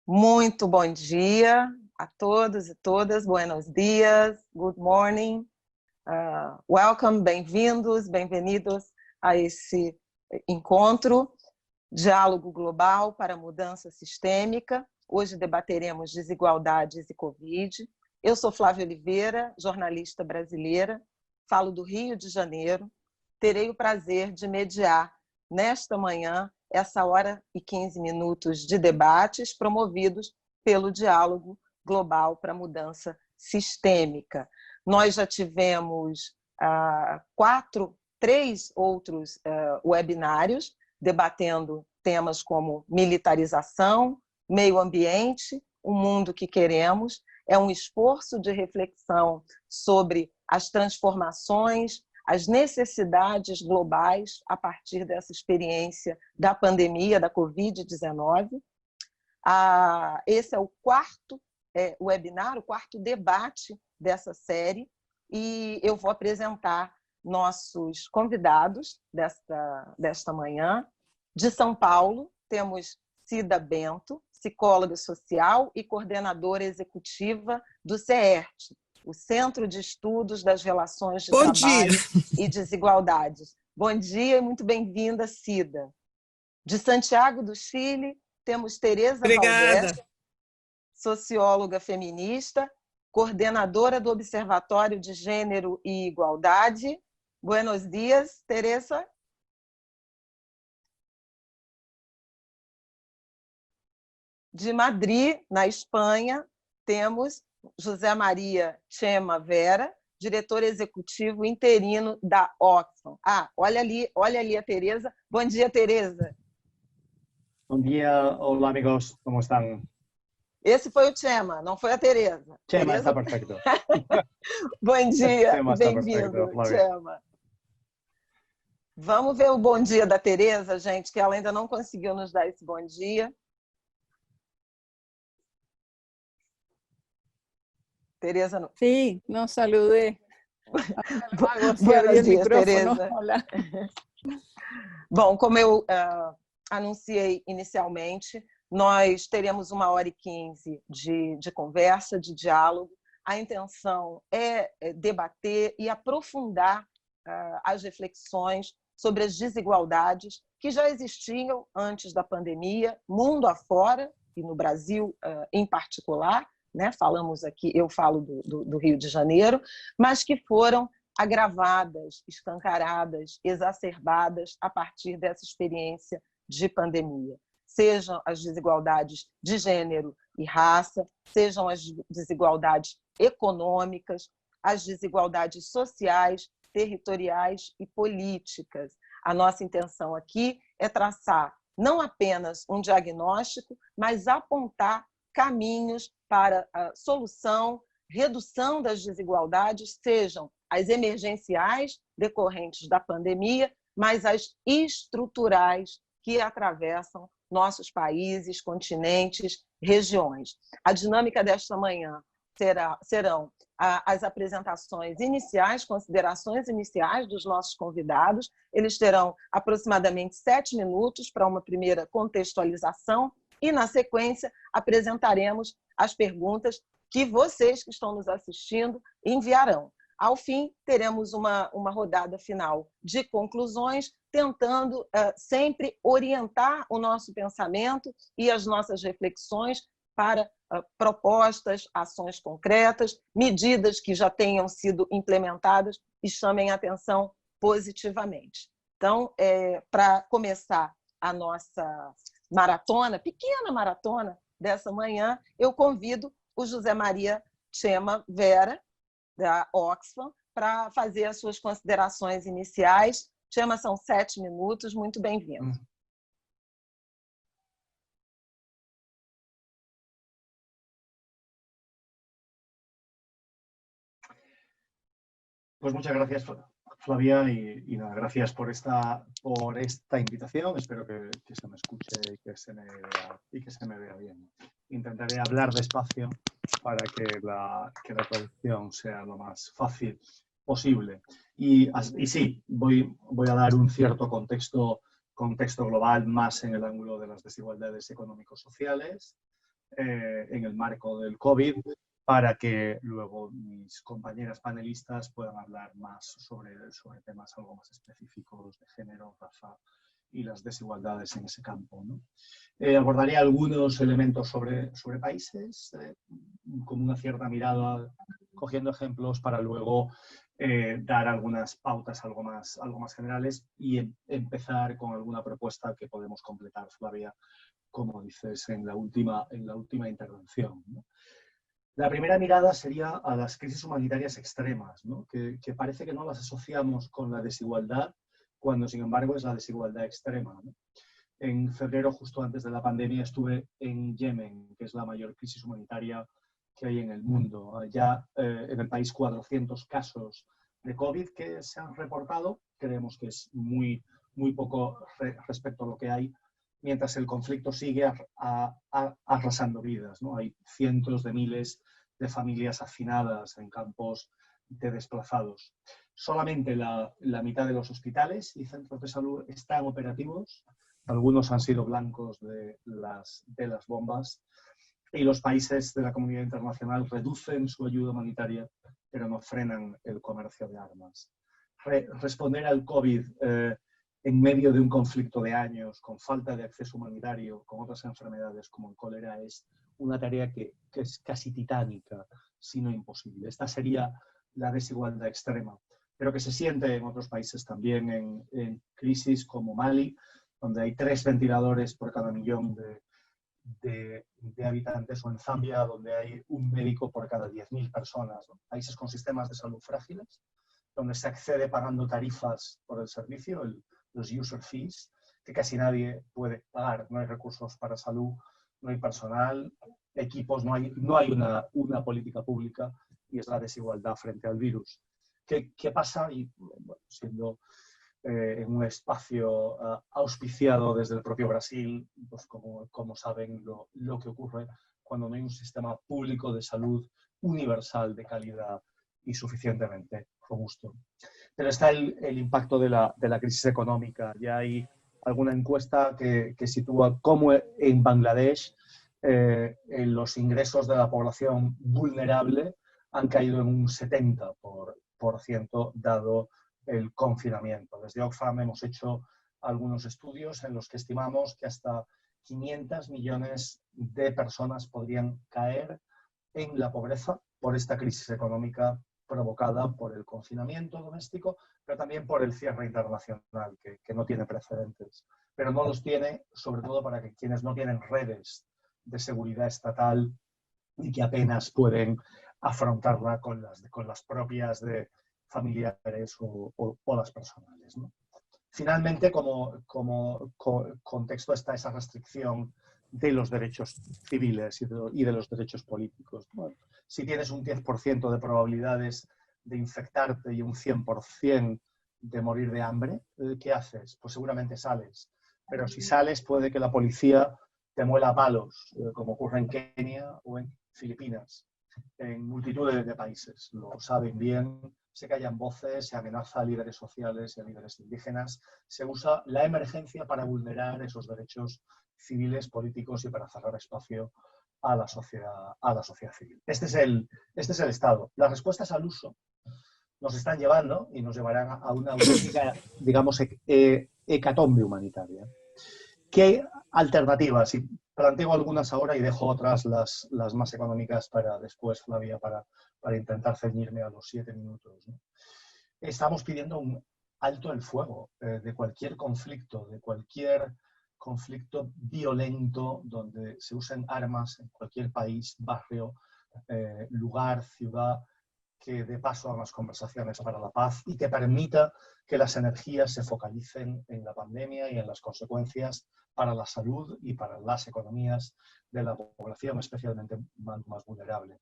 Muito bom dia a todos e todas, buenos dias, good morning, welcome, bem-vindos, bem-vindos a esse encontro, Diálogo Global para a Mudança Sistêmica. Hoje debateremos desigualdades e Covid. Eu sou Flávia Oliveira, jornalista brasileira, falo do Rio de Janeiro. Terei o prazer de mediar nesta manhã essa hora e 15 minutos de debates promovidos pelo Diálogo Global para a Mudança Sistêmica. Nós já tivemos três outros webinários debatendo temas como militarização, meio ambiente, o mundo que queremos. É um esforço de reflexão sobre as transformações, as necessidades globais a partir dessa experiência da pandemia, da Covid-19. Esse é o quarto webinar, o quarto debate dessa série, e eu vou apresentar nossos convidados desta manhã. De São Paulo, temos Cida Bento, psicóloga social e coordenadora executiva do CERT, o Centro de Estudos das Relações de Trabalho e Desigualdades. Bom dia e muito bem-vinda, Cida. De Santiago do Chile, temos Teresa Valdés, socióloga feminista, coordenadora do Observatório de Gênero e Igualdade. Buenos dias, Teresa. De Madrid, na Espanha, temos José Maria Chema Vera, diretor executivo interino da Oxfam. Olha ali a Teresa. Bom dia, Teresa. Bom dia, olá amigos, como estão? Esse foi o Chema, não foi a Teresa. Chema Teresa... está perfeito. Bom dia, bem-vindo, Chema. Vamos ver o bom dia da Teresa, gente, que ela ainda não conseguiu nos dar esse bom dia. Teresa não. Sí, nos saludé. Buenos dias, Teresa. Olá. Bom, como eu anunciei inicialmente, nós teremos 1h15 de conversa, de diálogo. A intenção é debater e aprofundar as reflexões sobre as desigualdades que já existiam antes da pandemia, mundo afora, e no Brasil em particular, né? Falamos aqui, eu falo do Rio de Janeiro, mas que foram agravadas, escancaradas, exacerbadas a partir dessa experiência de pandemia. Sejam as desigualdades de gênero e raça, sejam as desigualdades econômicas, as desigualdades sociais, territoriais e políticas. A nossa intenção aqui é traçar não apenas um diagnóstico, mas apontar caminhos para a solução, redução das desigualdades, sejam as emergenciais decorrentes da pandemia, mas as estruturais que atravessam nossos países, continentes, regiões. A dinâmica desta manhã serão as apresentações iniciais, considerações iniciais dos nossos convidados. Eles terão aproximadamente 7 minutos para uma primeira contextualização e, na sequência, apresentaremos as perguntas que vocês que estão nos assistindo enviarão. Ao fim, teremos uma rodada final de conclusões, tentando sempre orientar o nosso pensamento e as nossas reflexões para propostas, ações concretas, medidas que já tenham sido implementadas e chamem a atenção positivamente. Então, para começar a nossa maratona, pequena maratona dessa manhã, eu convido o José Maria Chema Vera, da Oxfam, para fazer as suas considerações iniciais. Chema, são 7 minutos, muito bem-vindo. Pues muchas gracias, Flavia, y nada, gracias por esta invitación. Espero que se me escuche y que se me vea bien. Intentaré hablar despacio para que la traducción sea lo más fácil posible. Y sí, voy a dar un cierto contexto global más en el ángulo de las desigualdades económico-sociales, en el marco del COVID, para que luego mis compañeras panelistas puedan hablar más sobre temas algo más específicos de género, raza y las desigualdades en ese campo, ¿no? Abordaré algunos elementos sobre países, con una cierta mirada, cogiendo ejemplos para luego dar algunas pautas algo más generales y empezar con alguna propuesta que podemos completar, Flavia, como dices en la última intervención, ¿no? La primera mirada sería a las crisis humanitarias extremas, ¿no? que parece que no las asociamos con la desigualdad, cuando sin embargo es la desigualdad extrema, ¿no? En febrero, justo antes de la pandemia, estuve en Yemen, que es la mayor crisis humanitaria que hay en el mundo. Ya en el país 400 casos de COVID que se han reportado, creemos que es muy poco respecto a lo que hay, mientras el conflicto sigue arrasando vidas, ¿no? Hay cientos de miles de familias hacinadas en campos de desplazados. Solamente la mitad de los hospitales y centros de salud están operativos. Algunos han sido blancos de las bombas y los países de la comunidad internacional reducen su ayuda humanitaria, pero no frenan el comercio de armas. Responder al COVID en medio de un conflicto de años, con falta de acceso humanitario, con otras enfermedades como el cólera, es una tarea que es casi titánica, si no imposible. Esta sería la desigualdad extrema, pero que se siente en otros países también, en crisis como Mali, donde hay 3 ventiladores por cada millón de habitantes, o en Zambia, donde hay un médico por cada 10.000 personas, ¿no? Países con sistemas de salud frágiles, donde se accede pagando tarifas por el servicio, los user fees, que casi nadie puede pagar. No hay recursos para salud, no hay personal, equipos, no hay una política pública, y es la desigualdad frente al virus. ¿Qué pasa? Y bueno, siendo en un espacio auspiciado desde el propio Brasil, pues como saben lo que ocurre cuando no hay un sistema público de salud universal, de calidad y suficientemente robusto. Pero está el impacto de la crisis económica. Ya hay alguna encuesta que sitúa cómo en Bangladesh en los ingresos de la población vulnerable han caído en un 70%, dado el confinamiento. Desde Oxfam hemos hecho algunos estudios en los que estimamos que hasta 500 millones de personas podrían caer en la pobreza por esta crisis económica provocada por el confinamiento doméstico, pero también por el cierre internacional, que no tiene precedentes. Pero no los tiene, sobre todo para quienes no tienen redes de seguridad estatal y que apenas pueden afrontarla con las propias de familiares o las personales, ¿no? Finalmente, como contexto está esa restricción de los derechos civiles y de los derechos políticos. Bueno, si tienes un 10% de probabilidades de infectarte y un 100% de morir de hambre, ¿qué haces? Pues seguramente sales. Pero si sales, puede que la policía te muela a palos, como ocurre en Kenia o en Filipinas, en multitud de países. Lo saben bien, se callan voces, se amenaza a líderes sociales y a líderes indígenas, se usa la emergencia para vulnerar esos derechos civiles, políticos y para cerrar espacio a la sociedad civil. Este es el estado. Las respuestas al uso nos están llevando y nos llevarán a una auténtica, digamos, hecatombe humanitaria. ¿Qué alternativas? Y planteo algunas ahora y dejo otras, las más económicas, para después, Flavia, para intentar ceñirme a los 7 minutos, ¿no? Estamos pidiendo un alto el fuego de cualquier conflicto violento donde se usen armas en cualquier país, barrio, lugar, ciudad, que dé paso a las conversaciones para la paz y que permita que las energías se focalicen en la pandemia y en las consecuencias para la salud y para las economías de la población, especialmente más vulnerable.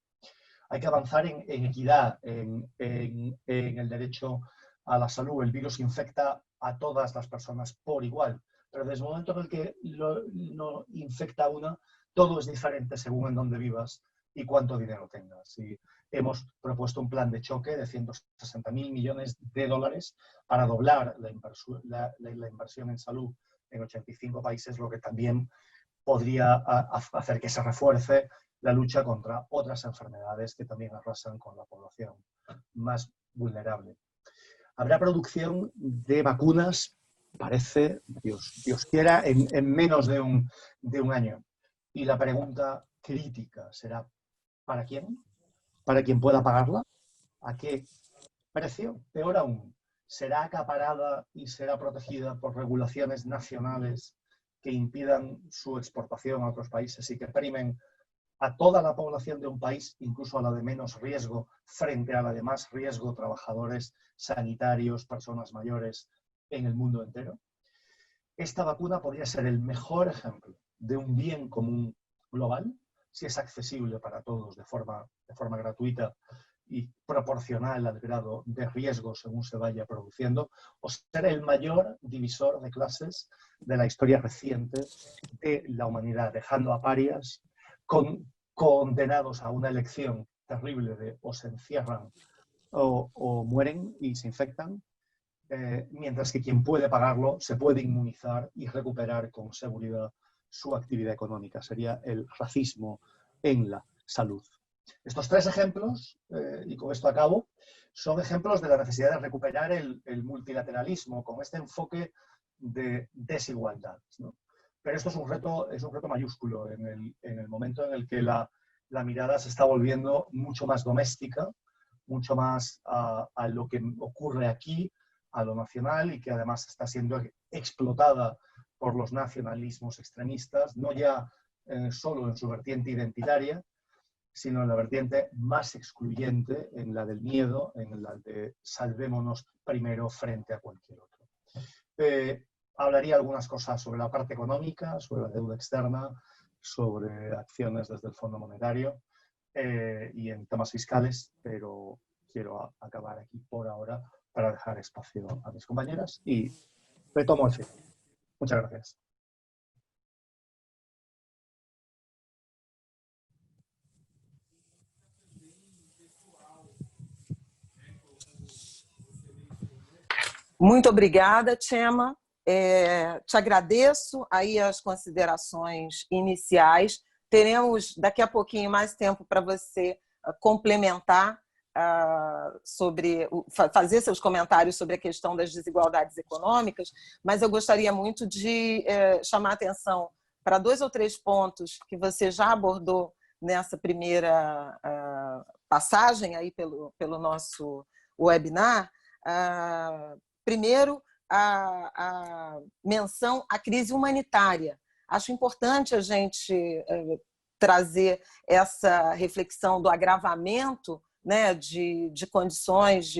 Hay que avanzar en equidad, en el derecho a la salud. El virus infecta a todas las personas por igual, pero desde el momento en el que no infecta a una, todo es diferente según en dónde vivas y cuánto dinero tengas. Y hemos propuesto un plan de choque de 160.000 millones de dólares para doblar la inversión en salud en 85 países, lo que también podría hacer que se refuerce la lucha contra otras enfermedades que también arrasan con la población más vulnerable. Habrá producción de vacunas, parece, Dios quiera, en menos de un año. Y la pregunta crítica será, ¿para quién? ¿Para quien pueda pagarla? ¿A qué precio? Peor aún, ¿será acaparada y será protegida por regulaciones nacionales que impidan su exportación a otros países y que primen a toda la población de un país, incluso a la de menos riesgo, frente a la de más riesgo, trabajadores sanitarios, personas mayores en el mundo entero? Esta vacuna podría ser el mejor ejemplo de un bien común global, si es accesible para todos de forma gratuita y proporcional al grado de riesgo según se vaya produciendo, o ser el mayor divisor de clases de la historia reciente de la humanidad, dejando a parias condenados a una elección terrible de o se encierran o mueren y se infectan, mientras que quien puede pagarlo se puede inmunizar y recuperar con seguridad su actividad económica. Sería el racismo en la salud. Estos tres ejemplos, y con esto acabo, son ejemplos de la necesidad de recuperar el multilateralismo con este enfoque de desigualdades, ¿no? Pero esto es un reto mayúsculo en el momento en el que la mirada se está volviendo mucho más doméstica, mucho más a lo que ocurre aquí, a lo nacional, y que además está siendo explotada por los nacionalismos extremistas, no ya solo en su vertiente identitaria, sino en la vertiente más excluyente, en la del miedo, en la de salvémonos primero frente a cualquier otro. Hablaría algunas cosas sobre la parte económica, sobre la deuda externa, sobre acciones desde el Fondo Monetario y en temas fiscales, pero quiero acabar aquí por ahora para dejar espacio a mis compañeras y retomo el fin. Muchas gracias. Muito obrigada, Chema. Te agradeço aí as considerações iniciais. Teremos daqui a pouquinho mais tempo para você complementar fazer seus comentários sobre a questão das desigualdades econômicas, mas eu gostaria muito de chamar a atenção para 2 ou 3 pontos que você já abordou nessa primeira passagem aí pelo nosso webinar. Primeiro, a menção à crise humanitária. Acho importante a gente trazer essa reflexão do agravamento, né, de condições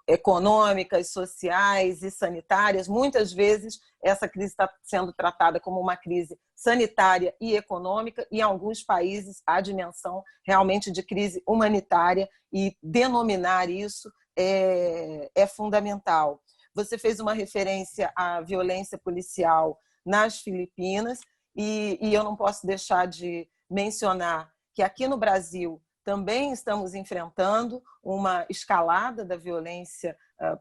econômicas, sociais e sanitárias. Muitas vezes essa crise está sendo tratada como uma crise sanitária e econômica, e em alguns países a dimensão realmente de crise humanitária, e denominar isso é fundamental. Você fez uma referência à violência policial nas Filipinas, e eu não posso deixar de mencionar que aqui no Brasil também estamos enfrentando uma escalada da violência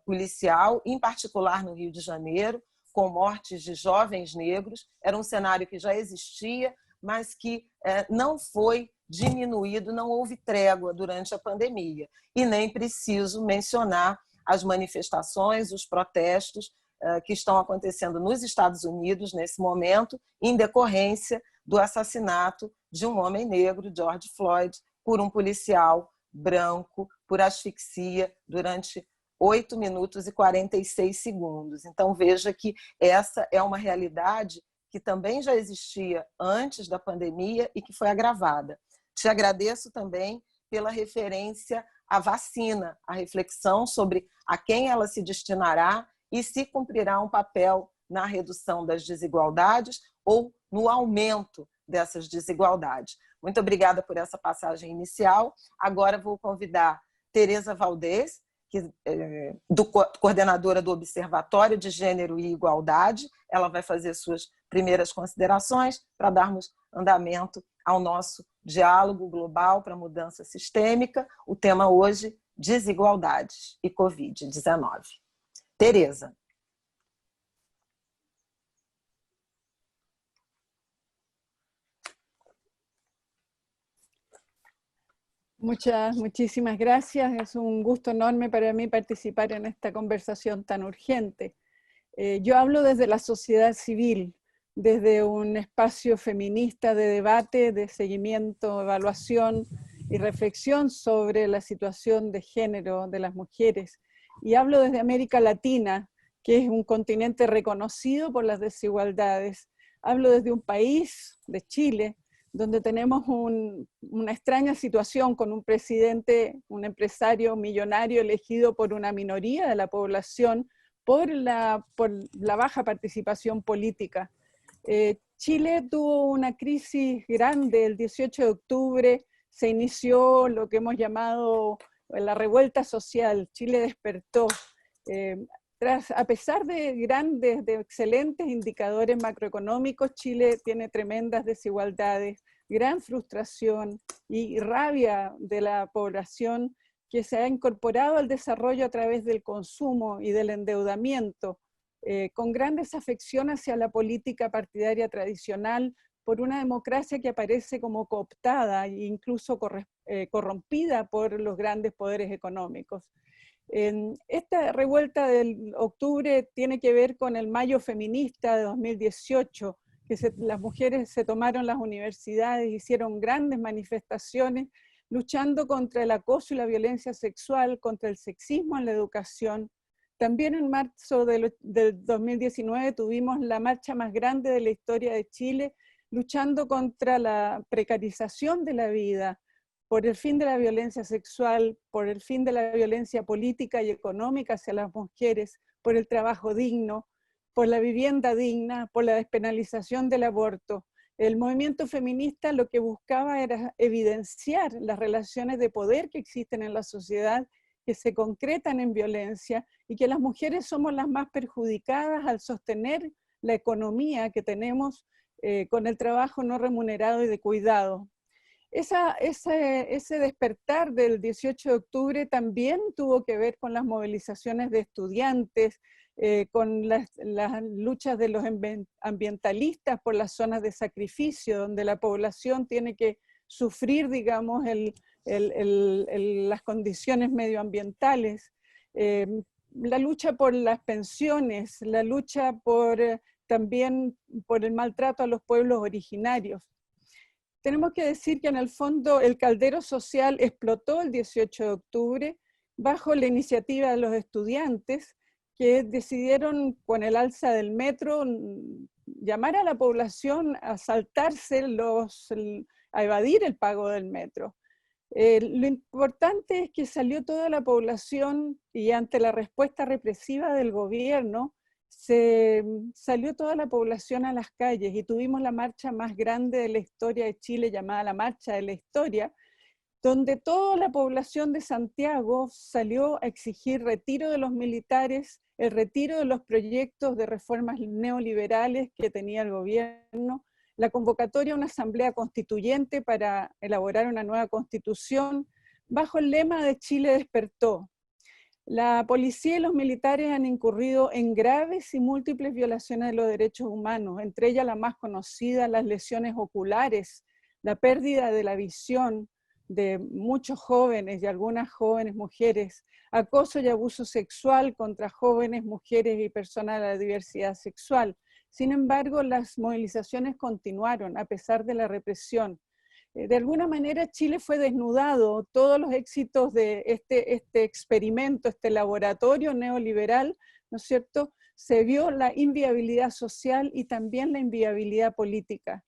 policial, em particular no Rio de Janeiro, com mortes de jovens negros. Era um cenário que já existia, mas que não foi diminuído, não houve trégua durante a pandemia. E nem preciso mencionar as manifestações, os protestos que estão acontecendo nos Estados Unidos nesse momento, em decorrência do assassinato de um homem negro, George Floyd, por um policial branco, por asfixia, durante 8 minutos e 46 segundos. Então, veja que essa é uma realidade que também já existia antes da pandemia e que foi agravada. Te agradeço também pela referência à vacina, a reflexão sobre a quem ela se destinará e se cumprirá um papel na redução das desigualdades ou no aumento dessas desigualdades. Muito obrigada por essa passagem inicial. Agora vou convidar Tereza Valdez, coordenadora do Observatório de Gênero e Igualdade. Ela vai fazer suas primeiras considerações para darmos andamento ao nosso diálogo global para a mudança sistêmica. O tema hoje, desigualdades e Covid-19. Tereza. Muchísimas gracias. Es un gusto enorme para mí participar en esta conversación tan urgente. Yo hablo desde la sociedad civil, desde un espacio feminista de debate, de seguimiento, evaluación y reflexión sobre la situación de género de las mujeres. Y hablo desde América Latina, que es un continente reconocido por las desigualdades. Hablo desde un país, de Chile, donde tenemos una extraña situación con un presidente, un empresario millonario elegido por una minoría de la población por la baja participación política. Chile tuvo una crisis grande el 18 de octubre, se inició lo que hemos llamado la revuelta social, Chile despertó. A pesar de excelentes indicadores macroeconómicos, Chile tiene tremendas desigualdades, gran frustración y rabia de la población que se ha incorporado al desarrollo a través del consumo y del endeudamiento, con gran desafección hacia la política partidaria tradicional por una democracia que aparece como cooptada e incluso corrompida por los grandes poderes económicos. Esta revuelta del octubre tiene que ver con el Mayo Feminista de 2018, que las mujeres se tomaron las universidades, hicieron grandes manifestaciones, luchando contra el acoso y la violencia sexual, contra el sexismo en la educación. También en marzo del 2019 tuvimos la marcha más grande de la historia de Chile, luchando contra la precarización de la vida, por el fin de la violencia sexual, por el fin de la violencia política y económica hacia las mujeres, por el trabajo digno, por la vivienda digna, por la despenalización del aborto. El movimiento feminista lo que buscaba era evidenciar las relaciones de poder que existen en la sociedad, que se concretan en violencia y que las mujeres somos las más perjudicadas al sostener la economía que tenemos con el trabajo no remunerado y de cuidado. Ese despertar del 18 de octubre también tuvo que ver con las movilizaciones de estudiantes, con las luchas de los ambientalistas por las zonas de sacrificio, donde la población tiene que sufrir, digamos, las condiciones medioambientales, la lucha por las pensiones, la lucha también por el maltrato a los pueblos originarios. Tenemos que decir que en el fondo el caldero social explotó el 18 de octubre bajo la iniciativa de los estudiantes que decidieron con el alza del metro llamar a la población a saltarse a evadir el pago del metro. Lo importante es que salió toda la población y ante la respuesta represiva del gobierno, salió toda la población a las calles y tuvimos la marcha más grande de la historia de Chile, llamada la Marcha de la Historia, donde toda la población de Santiago salió a exigir retiro de los militares, el retiro de los proyectos de reformas neoliberales que tenía el gobierno, la convocatoria a una asamblea constituyente para elaborar una nueva constitución, bajo el lema de Chile despertó. La policía y los militares han incurrido en graves y múltiples violaciones de los derechos humanos, entre ellas la más conocida, las lesiones oculares, la pérdida de la visión de muchos jóvenes y algunas jóvenes mujeres, acoso y abuso sexual contra jóvenes, mujeres y personas de la diversidad sexual. Sin embargo, las movilizaciones continuaron a pesar de la represión. De alguna manera Chile fue desnudado, todos los éxitos de este experimento, este laboratorio neoliberal, ¿no es cierto?, se vio la inviabilidad social y también la inviabilidad política.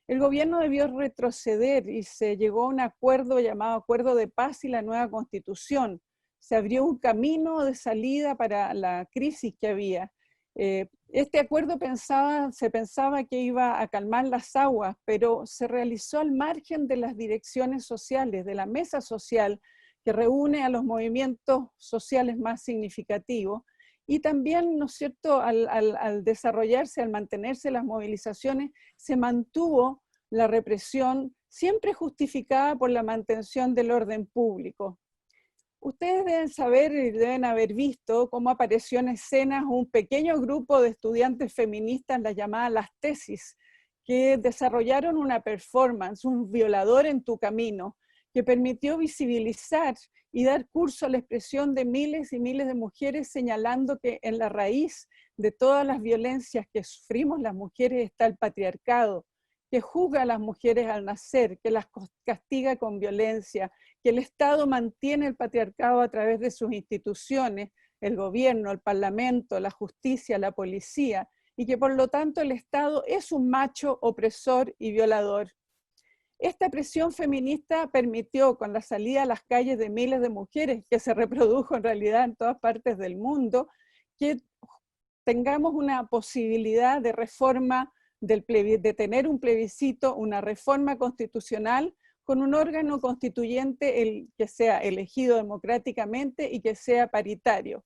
El gobierno debió retroceder y se llegó a un acuerdo llamado Acuerdo de Paz y la nueva Constitución. Se abrió un camino de salida para la crisis que había. Este acuerdo se pensaba que iba a calmar las aguas, pero se realizó al margen de las direcciones sociales, de la mesa social que reúne a los movimientos sociales más significativos, y también, ¿no es cierto?, al desarrollarse, al mantenerse las movilizaciones, se mantuvo la represión siempre justificada por la mantención del orden público. Ustedes deben saber y deben haber visto cómo apareció en escena un pequeño grupo de estudiantes feministas, las llamadas las tesis, que desarrollaron una performance, un violador en tu camino, que permitió visibilizar y dar curso a la expresión de miles y miles de mujeres, señalando que en la raíz de todas las violencias que sufrimos las mujeres está el patriarcado, que juzga a las mujeres al nacer, que las castiga con violencia, que el Estado mantiene el patriarcado a través de sus instituciones, el gobierno, el parlamento, la justicia, la policía, y que por lo tanto el Estado es un macho opresor y violador. Esta presión feminista permitió, con la salida a las calles de miles de mujeres, que se reprodujo en realidad en todas partes del mundo, que tengamos una posibilidad de reforma, de tener un plebiscito, una reforma constitucional con un órgano constituyente que sea elegido democráticamente y que sea paritario.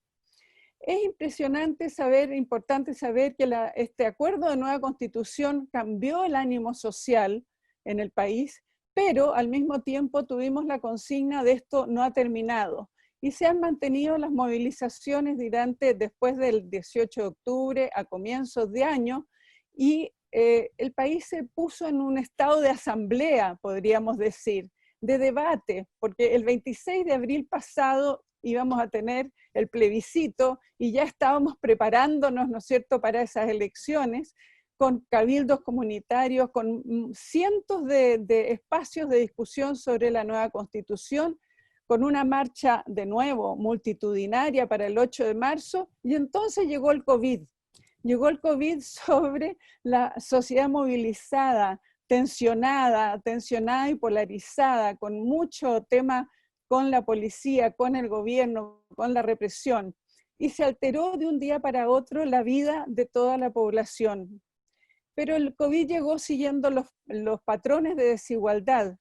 Es impresionante saber, importante saber que este acuerdo de nueva constitución cambió el ánimo social en el país, pero al mismo tiempo tuvimos la consigna de esto no ha terminado. Y se han mantenido las movilizaciones después del 18 de octubre a comienzos de año, y el país se puso en un estado de asamblea, podríamos decir, de debate, porque el 26 de abril pasado íbamos a tener el plebiscito y ya estábamos preparándonos, ¿no es cierto?, para esas elecciones, con cabildos comunitarios, con cientos de espacios de discusión sobre la nueva constitución, con una marcha de nuevo multitudinaria para el 8 de marzo, y entonces llegó el COVID. Llegó el COVID sobre la sociedad movilizada, tensionada y polarizada, con mucho tema con la policía, con el gobierno, con la represión, y se alteró de un día para otro la vida de toda la población. Pero el COVID llegó siguiendo los patrones de desigualdad,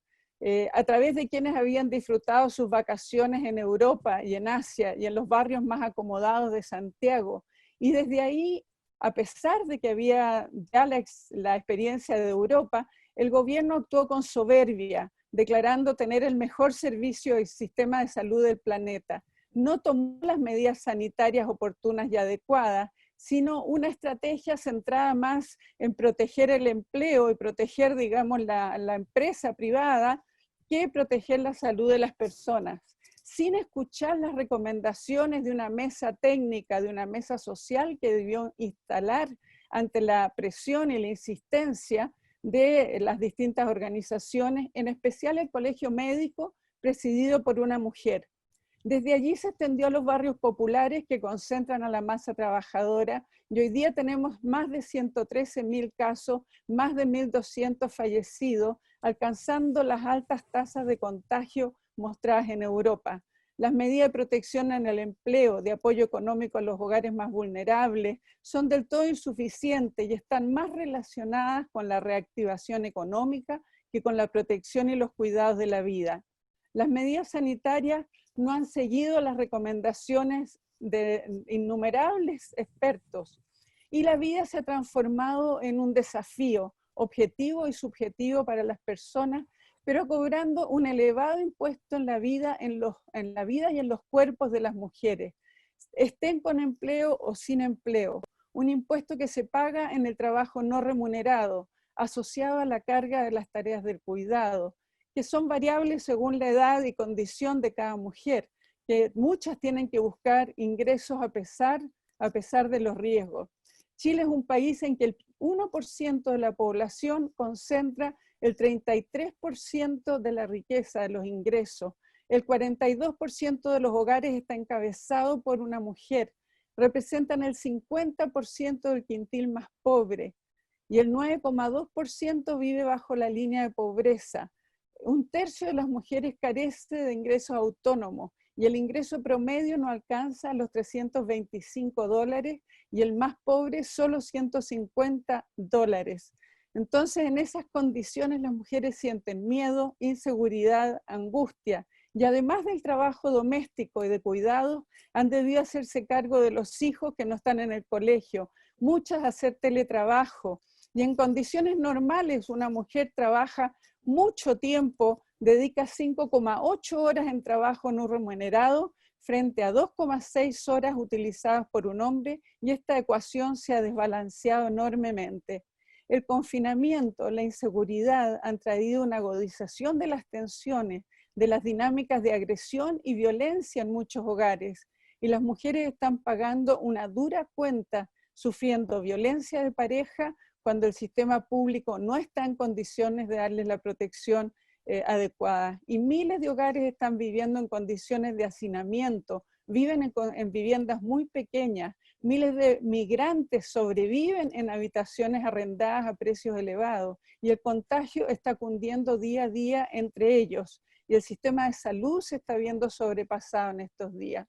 a través de quienes habían disfrutado sus vacaciones en Europa y en Asia y en los barrios más acomodados de Santiago. Y desde ahí, a pesar de que había ya la experiencia de Europa, el gobierno actuó con soberbia, declarando tener el mejor servicio y sistema de salud del planeta. No tomó las medidas sanitarias oportunas y adecuadas, sino una estrategia centrada más en proteger el empleo y proteger, digamos, la empresa privada, que proteger la salud de las personas, sin escuchar las recomendaciones de una mesa técnica, de una mesa social que debió instalar ante la presión y la insistencia de las distintas organizaciones, en especial el Colegio Médico, presidido por una mujer. Desde allí se extendió a los barrios populares que concentran a la masa trabajadora, y hoy día tenemos más de 113.000 casos, más de 1.200 fallecidos, alcanzando las altas tasas de contagio mostradas en Europa. Las medidas de protección en el empleo, de apoyo económico a los hogares más vulnerables, son del todo insuficientes y están más relacionadas con la reactivación económica que con la protección y los cuidados de la vida. Las medidas sanitarias no han seguido las recomendaciones de innumerables expertos, y la vida se ha transformado en un desafío objetivo y subjetivo para las personas, pero cobrando un elevado impuesto en la vida, y en los cuerpos de las mujeres, estén con empleo o sin empleo. Un impuesto que se paga en el trabajo no remunerado, asociado a la carga de las tareas del cuidado, que son variables según la edad y condición de cada mujer, que muchas tienen que buscar ingresos a pesar de los riesgos. Chile es un país en que el 1% de la población concentra el 33% de la riqueza, de los ingresos. El 42% de los hogares está encabezado por una mujer. Representan el 50% del quintil más pobre. Y el 9,2% vive bajo la línea de pobreza. Un tercio de las mujeres carece de ingresos autónomos, y el ingreso promedio no alcanza los $325, y el más pobre solo $150. Entonces, en esas condiciones las mujeres sienten miedo, inseguridad, angustia, y además del trabajo doméstico y de cuidado, han debido hacerse cargo de los hijos que no están en el colegio, muchas hacer teletrabajo, y en condiciones normales una mujer trabaja mucho tiempo, dedica 5,8 horas en trabajo no remunerado frente a 2,6 horas utilizadas por un hombre, y esta ecuación se ha desbalanceado enormemente. El confinamiento, la inseguridad han traído una agudización de las tensiones, de las dinámicas de agresión y violencia en muchos hogares. Y las mujeres están pagando una dura cuenta, sufriendo violencia de pareja cuando el sistema público no está en condiciones de darles la protección adecuada. Y miles de hogares están viviendo en condiciones de hacinamiento, viven en viviendas muy pequeñas, miles de migrantes sobreviven en habitaciones arrendadas a precios elevados y el contagio está cundiendo día a día entre ellos y el sistema de salud se está viendo sobrepasado en estos días.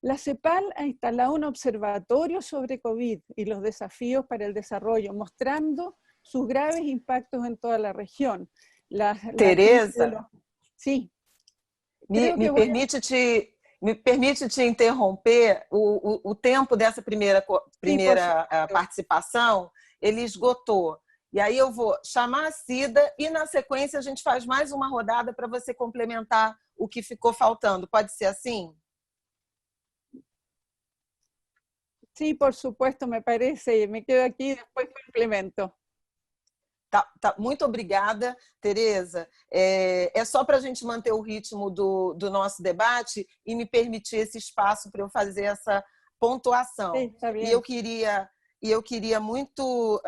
La CEPAL ha instalado un observatorio sobre COVID y los desafíos para el desarrollo, mostrando sus graves impactos en toda la región. Tereza, Sí. me permite te interromper? O tempo dessa primeira participação, ele esgotou. E aí eu vou chamar a Cida e, na sequência, a gente faz mais uma rodada para você complementar o que ficou faltando. Pode ser assim? Sí, por supuesto, me parece. Me quedo aqui e depois complemento. Tá, muito obrigada, Tereza. É só para a gente manter o ritmo do nosso debate e me permitir esse espaço para eu fazer essa pontuação. Sim, tá bem. E eu queria muito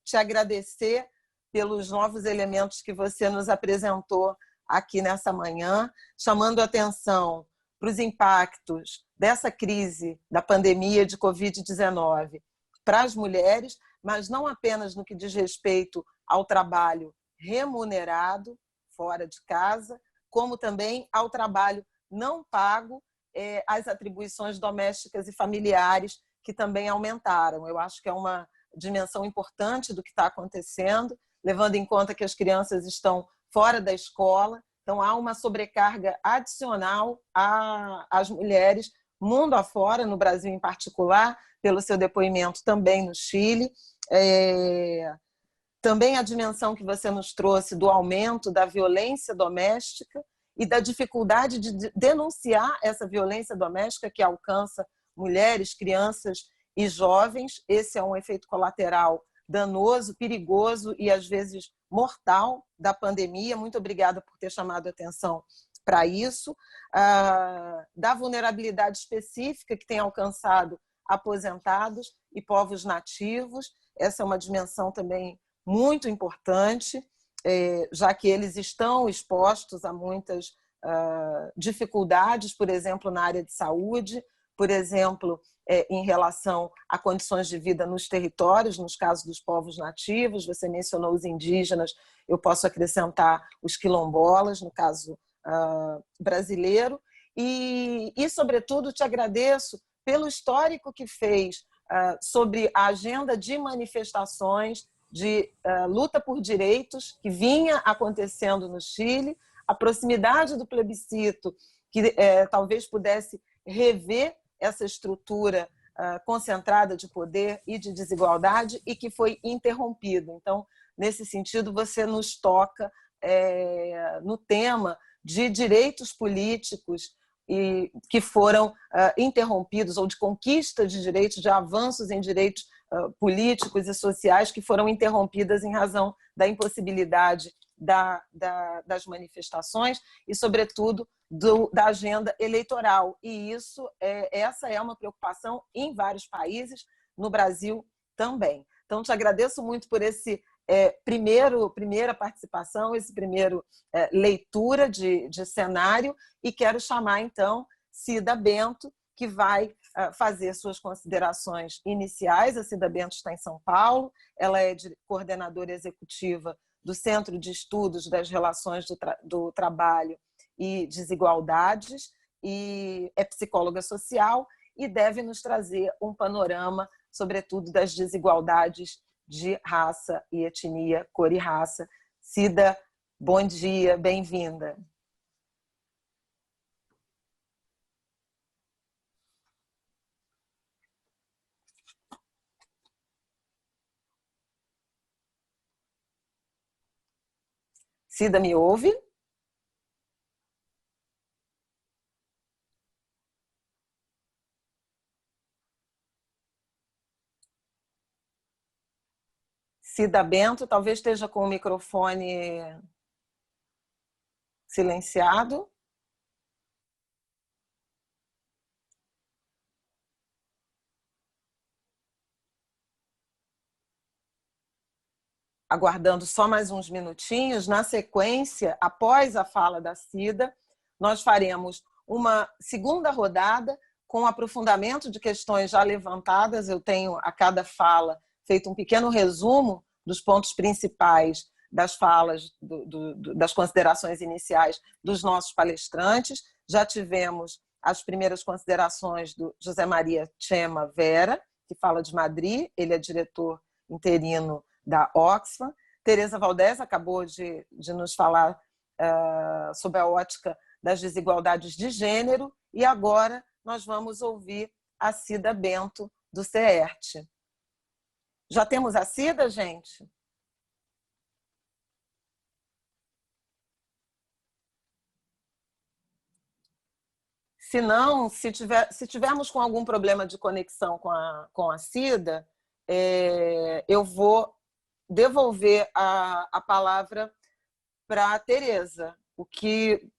te agradecer pelos novos elementos que você nos apresentou aqui nessa manhã, chamando a atenção para os impactos dessa crise da pandemia de Covid-19 para as mulheres, mas não apenas no que diz respeito ao trabalho remunerado fora de casa, como também ao trabalho não pago, as atribuições domésticas e familiares, que também aumentaram. Eu acho que é uma dimensão importante do que está acontecendo, levando em conta que as crianças estão fora da escola, então há uma sobrecarga adicional às mulheres, mundo afora, no Brasil em particular, pelo seu depoimento também no Chile. Também a dimensão que você nos trouxe do aumento da violência doméstica e da dificuldade de denunciar essa violência doméstica que alcança mulheres, crianças e jovens. Esse é um efeito colateral danoso, perigoso e às vezes mortal da pandemia. Muito obrigada por ter chamado a atenção para isso. Da vulnerabilidade específica que tem alcançado aposentados e povos nativos. Essa é uma dimensão também muito importante, já que eles estão expostos a muitas dificuldades, por exemplo, na área de saúde, por exemplo, em relação a condições de vida nos territórios, nos casos dos povos nativos. Você mencionou os indígenas, eu posso acrescentar os quilombolas, no caso brasileiro. E, sobretudo, te agradeço pelo histórico que fez sobre a agenda de manifestações de luta por direitos que vinha acontecendo no Chile, a proximidade do plebiscito, que talvez pudesse rever essa estrutura concentrada de poder e de desigualdade e que foi interrompido. Então, nesse sentido, você nos toca no tema de direitos políticos e que foram interrompidos, ou de conquista de direitos, de avanços em direitos políticos e sociais que foram interrompidas em razão da impossibilidade das manifestações e, sobretudo, da agenda eleitoral. E essa é uma preocupação em vários países, no Brasil também. Então, te agradeço muito por esse primeira participação, esse primeiro leitura de cenário, e quero chamar, então, Cida Bento, que vai fazer suas considerações iniciais. A Cida Bento está em São Paulo, ela é coordenadora executiva do Centro de Estudos das Relações do Trabalho e Desigualdades, e é psicóloga social e deve nos trazer um panorama, sobretudo, das desigualdades de raça e etnia, cor e raça. Cida, bom dia, bem-vinda. Cida, me ouve? Cida Bento, talvez esteja com o microfone silenciado. Aguardando só mais uns minutinhos. Na sequência, após a fala da Cida, nós faremos uma segunda rodada com aprofundamento de questões já levantadas. Eu tenho, a cada fala, feito um pequeno resumo dos pontos principais das falas, das considerações iniciais dos nossos palestrantes. Já tivemos as primeiras considerações do José Maria Chema Vera, que fala de Madrid, ele é diretor interino da Oxfam. Teresa Valdés acabou de nos falar sobre a ótica das desigualdades de gênero, e agora nós vamos ouvir a Cida Bento, do CEERT. Já temos a Cida, gente? Se não, se tivermos com algum problema de conexão com a Cida, eu vou devolver a palavra para a Teresa, o que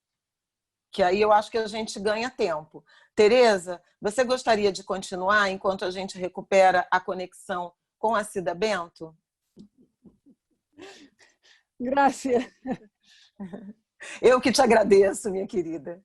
aí eu acho que a gente ganha tempo. Teresa, você gostaria de continuar enquanto a gente recupera a conexão com a Cida Bento? Gracias. Eu que te agradeço, minha querida.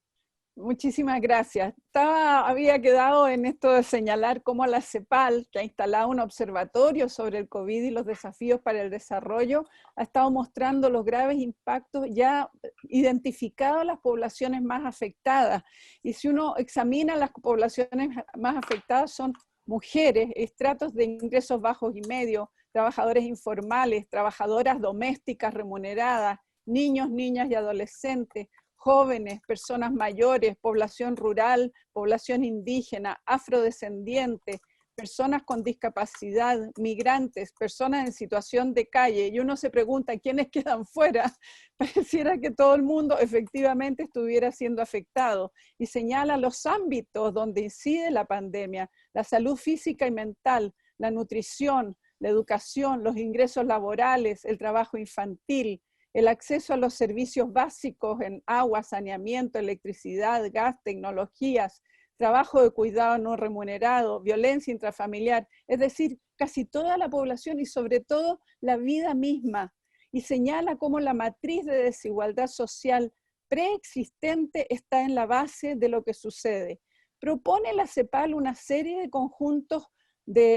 Muchísimas gracias. Había quedado en esto de señalar cómo la CEPAL, que ha instalado un observatorio sobre el COVID y los desafíos para el desarrollo, ha estado mostrando los graves impactos ya identificados en las poblaciones más afectadas. Y si uno examina las poblaciones más afectadas, son mujeres, estratos de ingresos bajos y medios, trabajadores informales, trabajadoras domésticas remuneradas, niños, niñas y adolescentes, jóvenes, personas mayores, población rural, población indígena, afrodescendientes, personas con discapacidad, migrantes, personas en situación de calle. Y uno se pregunta, ¿quiénes quedan fuera? Pareciera que todo el mundo efectivamente estuviera siendo afectado. Y señala los ámbitos donde incide la pandemia: la salud física y mental, la nutrición, la educación, los ingresos laborales, el trabajo infantil, el acceso a los servicios básicos en agua, saneamiento, electricidad, gas, tecnologías, trabajo de cuidado no remunerado, violencia intrafamiliar, es decir, casi toda la población y sobre todo la vida misma. Y señala cómo la matriz de desigualdad social preexistente está en la base de lo que sucede. Propone la CEPAL una serie de conjuntos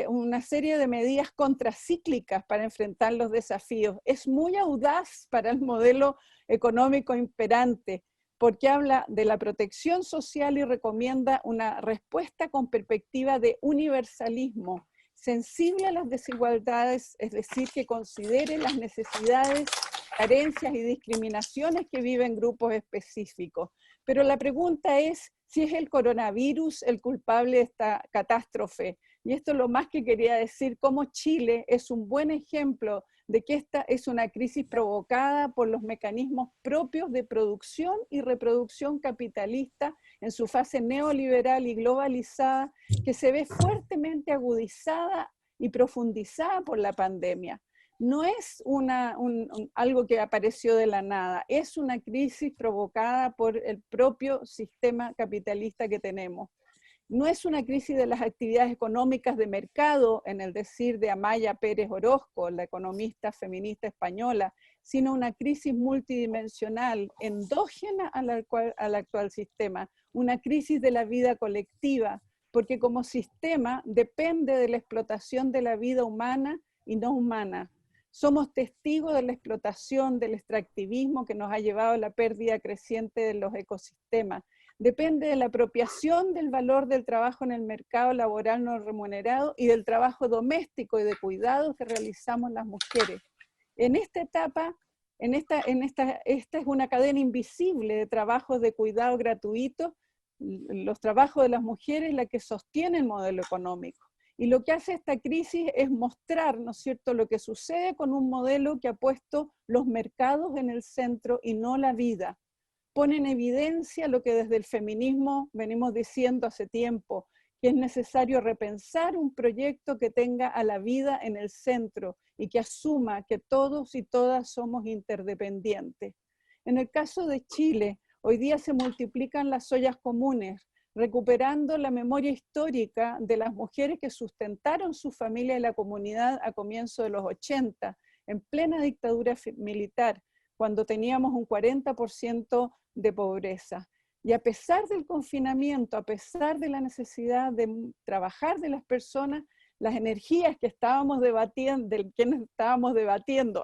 una serie de medidas contracíclicas para enfrentar los desafíos. Es muy audaz para el modelo económico imperante, porque habla de la protección social y recomienda una respuesta con perspectiva de universalismo, sensible a las desigualdades, es decir, que considere las necesidades, carencias y discriminaciones que viven grupos específicos. Pero la pregunta es si es el coronavirus el culpable de esta catástrofe. Y esto es lo más que quería decir, cómo Chile es un buen ejemplo de que esta es una crisis provocada por los mecanismos propios de producción y reproducción capitalista en su fase neoliberal y globalizada, que se ve fuertemente agudizada y profundizada por la pandemia. No es algo que apareció de la nada, es una crisis provocada por el propio sistema capitalista que tenemos. No es una crisis de las actividades económicas de mercado, en el decir de Amaya Pérez Orozco, la economista feminista española, sino una crisis multidimensional, endógena al actual sistema, una crisis de la vida colectiva, porque como sistema depende de la explotación de la vida humana y no humana. Somos testigos de la explotación, del extractivismo que nos ha llevado a la pérdida creciente de los ecosistemas. Depende de la apropiación del valor del trabajo en el mercado laboral no remunerado y del trabajo doméstico y de cuidado que realizamos las mujeres. En esta etapa, esta es una cadena invisible de trabajos de cuidado gratuitos, los trabajos de las mujeres, la que sostiene el modelo económico. Y lo que hace esta crisis es mostrar, ¿no es cierto?, lo que sucede con un modelo que ha puesto los mercados en el centro y no la vida. Pone en evidencia lo que desde el feminismo venimos diciendo hace tiempo, que es necesario repensar un proyecto que tenga a la vida en el centro y que asuma que todos y todas somos interdependientes. En el caso de Chile, hoy día se multiplican las ollas comunes, recuperando la memoria histórica de las mujeres que sustentaron su familia y la comunidad a comienzos de los 80, en plena dictadura militar, cuando teníamos un 40% de pobreza. Y a pesar del confinamiento, a pesar de la necesidad de trabajar de las personas, las energías que estábamos debatiendo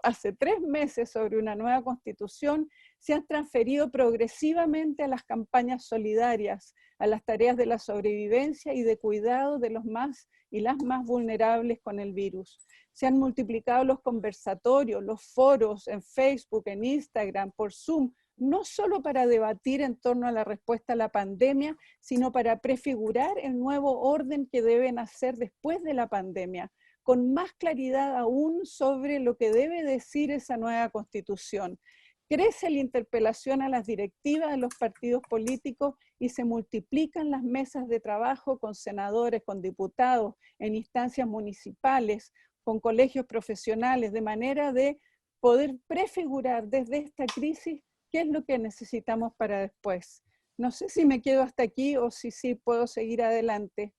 hace 3 meses sobre una nueva constitución se han transferido progresivamente a las campañas solidarias, a las tareas de la sobrevivencia y de cuidado de los más y las más vulnerables con el virus. Se han multiplicado los conversatorios, los foros en Facebook, en Instagram, por Zoom, no solo para debatir en torno a la respuesta a la pandemia, sino para prefigurar el nuevo orden que deben hacer después de la pandemia, con más claridad aún sobre lo que debe decir esa nueva constitución. Crece la interpelación a las directivas de los partidos políticos y se multiplican las mesas de trabajo con senadores, con diputados, en instancias municipales, con colegios profesionales, de manera de poder prefigurar desde esta crisis qué es lo que necesitamos para después. No sé si me quedo hasta aquí o si sí puedo seguir adelante.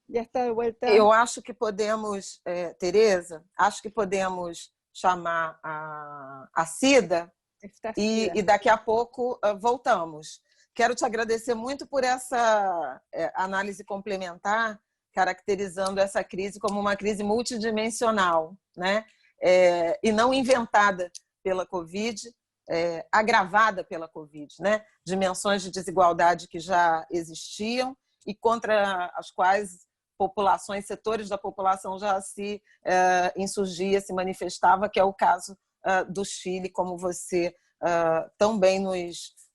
Já está de volta. Eu acho que podemos, Tereza, acho que podemos chamar a Cida e daqui a pouco voltamos. Quero te agradecer muito por essa análise complementar, caracterizando essa crise como uma crise multidimensional, né? E não inventada pela Covid, agravada pela Covid, né? Dimensões de desigualdade que já existiam e contra as quais populações, setores da população já se insurgia, se manifestava, que é o caso do Chile, como você tão bem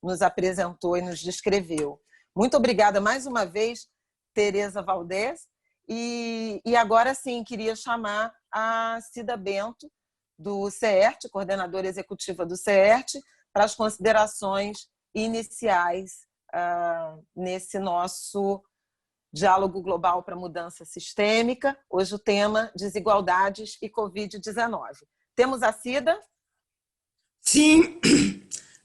nos apresentou e nos descreveu. Muito obrigada mais uma vez, Tereza Valdez. E agora sim, queria chamar a Cida Bento, do CERT, coordenadora executiva do CERT, para as considerações iniciais nesse nosso Diálogo Global para a Mudança Sistêmica. Hoje o tema: desigualdades e Covid-19. Temos a Cida? Sim.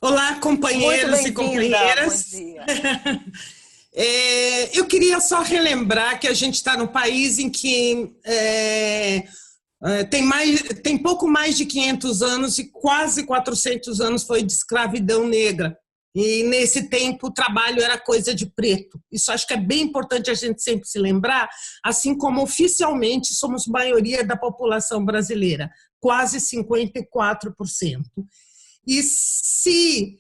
Olá, companheiros e companheiras. Bom dia. Eu queria só relembrar que a gente está num país em que tem pouco mais de 500 anos e quase 400 anos foi de escravidão negra. E nesse tempo o trabalho era coisa de preto. Isso acho que é bem importante a gente sempre se lembrar, assim como oficialmente somos maioria da população brasileira, quase 54%. E se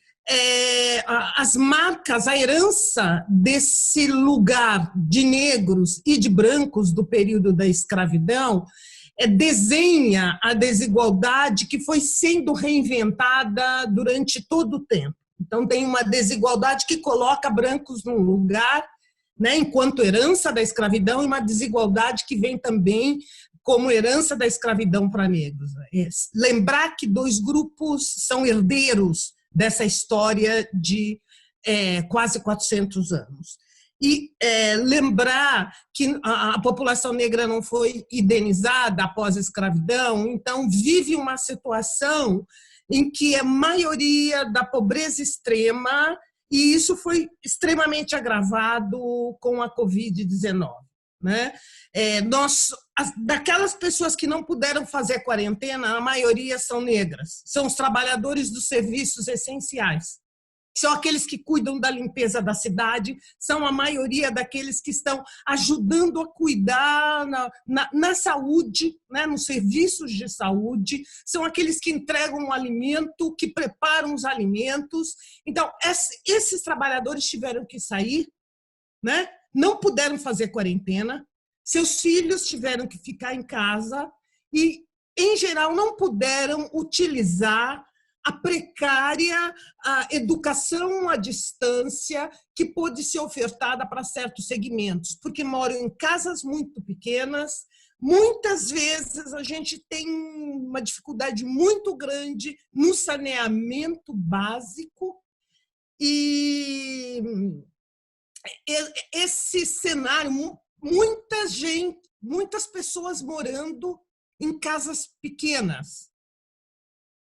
as marcas, a herança desse lugar de negros e de brancos do período da escravidão desenha a desigualdade que foi sendo reinventada durante todo o tempo. Então, tem uma desigualdade que coloca brancos num lugar, né, enquanto herança da escravidão, e uma desigualdade que vem também como herança da escravidão para negros. Lembrar que 2 grupos são herdeiros dessa história de quase 400 anos. E lembrar que a população negra não foi indenizada após a escravidão, então vive uma situação em que é maioria da pobreza extrema, e isso foi extremamente agravado com a Covid-19. Né? Daquelas pessoas que não puderam fazer quarentena, a maioria são negras, são os trabalhadores dos serviços essenciais, são aqueles que cuidam da limpeza da cidade, são a maioria daqueles que estão ajudando a cuidar na saúde, né, nos serviços de saúde, são aqueles que entregam o alimento, que preparam os alimentos. Então, esses trabalhadores tiveram que sair, né, não puderam fazer quarentena, seus filhos tiveram que ficar em casa e, em geral, não puderam utilizar a precária a educação à distância que pôde ser ofertada para certos segmentos, porque moram em casas muito pequenas. Muitas vezes a gente tem uma dificuldade muito grande no saneamento básico, e esse cenário, muita gente, muitas pessoas morando em casas pequenas,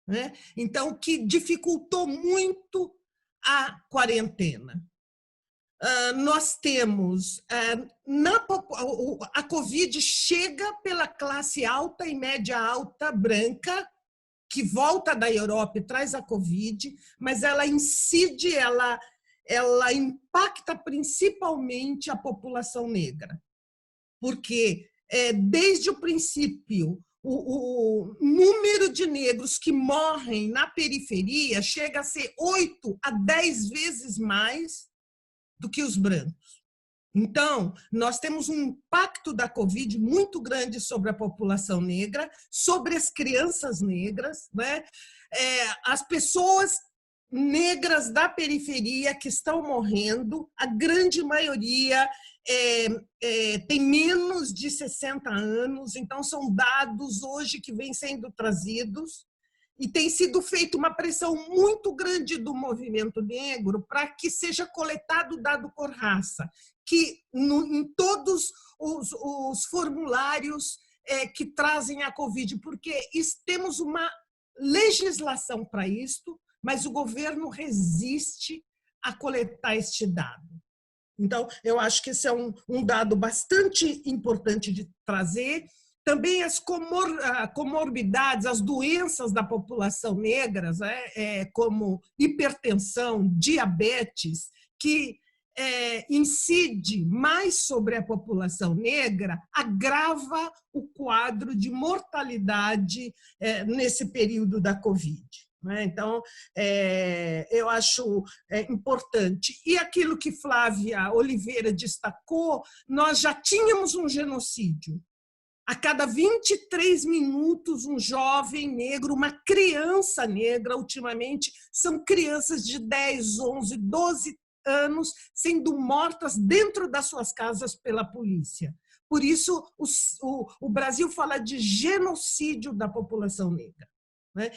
né? Então, que dificultou muito a quarentena. Nós temos, a Covid chega pela classe alta e média alta branca, que volta da Europa e traz a Covid, mas ela incide, ela impacta principalmente a população negra, porque desde o princípio o número de negros que morrem na periferia chega a ser 8 a 10 vezes mais do que os brancos. Então, nós temos um impacto da Covid muito grande sobre a população negra, sobre as crianças negras, né? As pessoas negras da periferia que estão morrendo, a grande maioria tem menos de 60 anos, então são dados hoje que vêm sendo trazidos, e tem sido feita uma pressão muito grande do movimento negro para que seja coletado dado por raça, que em todos os formulários que trazem a Covid, porque temos uma legislação para isto, mas o governo resiste a coletar este dado. Então, eu acho que esse é um dado bastante importante de trazer. Também as comorbidades, as doenças da população negra, como hipertensão, diabetes, que incide mais sobre a população negra, agrava o quadro de mortalidade nesse período da Covid. Então, eu acho importante. E aquilo que Flávia Oliveira destacou, nós já tínhamos um genocídio. A cada 23 minutos, um jovem negro, uma criança negra, ultimamente, são crianças de 10, 11, 12 anos sendo mortas dentro das suas casas pela polícia. Por isso, o Brasil fala de genocídio da população negra, né?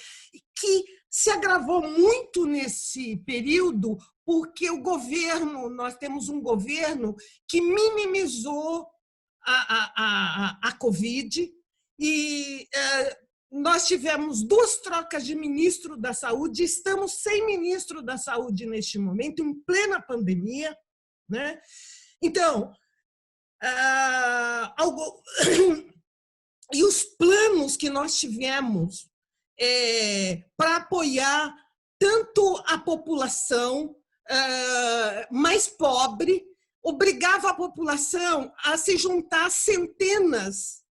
Que se agravou muito nesse período porque nós temos um governo que minimizou a Covid, e nós tivemos 2 trocas de ministro da Saúde, estamos sem ministro da Saúde neste momento, em plena pandemia, né? Então, e os planos que nós tivemos para apoiar tanto a população mais pobre, obrigava a população a se juntar centenas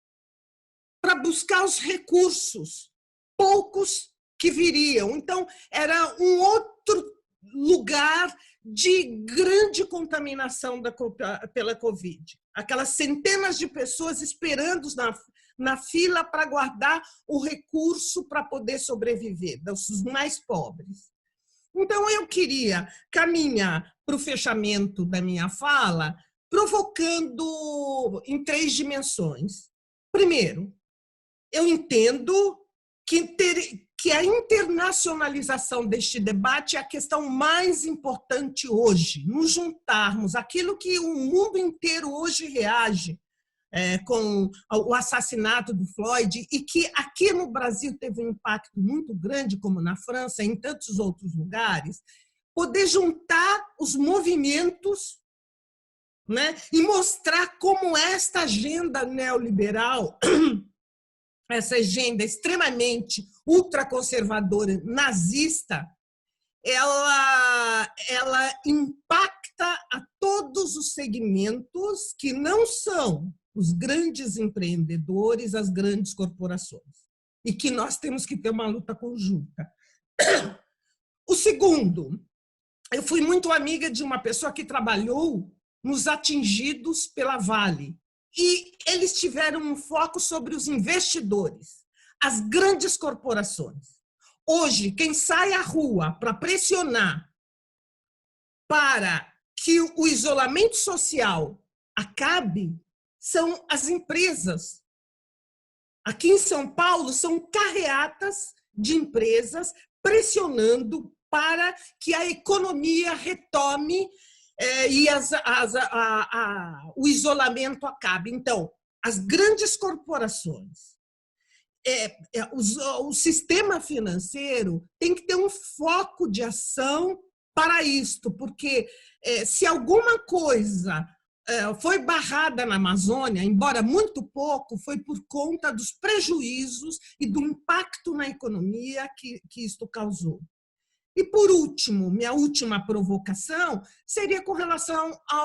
para buscar os recursos, poucos que viriam. Então, era um outro lugar de grande contaminação pela Covid. Aquelas centenas de pessoas esperando na fila para guardar o recurso para poder sobreviver, dos mais pobres. Então, eu queria caminhar para o fechamento da minha fala, provocando em 3 dimensões. Primeiro, eu entendo que a internacionalização deste debate é a questão mais importante hoje, nos juntarmos aquilo que o mundo inteiro hoje reage com o assassinato do Floyd, e que aqui no Brasil teve um impacto muito grande, como na França e em tantos outros lugares, poder juntar os movimentos, né, e mostrar como esta agenda neoliberal, essa agenda extremamente ultraconservadora, nazista, ela impacta a todos os segmentos que não são os grandes empreendedores, as grandes corporações, e que nós temos que ter uma luta conjunta. O segundo, eu fui muito amiga de uma pessoa que trabalhou nos atingidos pela Vale, e eles tiveram um foco sobre os investidores, as grandes corporações. Hoje, quem sai à rua para pressionar para que o isolamento social acabe são as empresas. Aqui em São Paulo, são carreatas de empresas pressionando para que a economia retome e o isolamento acabe. Então, as grandes corporações. O sistema financeiro tem que ter um foco de ação para isto, porque se alguma coisa foi barrada na Amazônia, embora muito pouco, foi por conta dos prejuízos e do impacto na economia que isto causou. E, por último, minha última provocação seria com relação à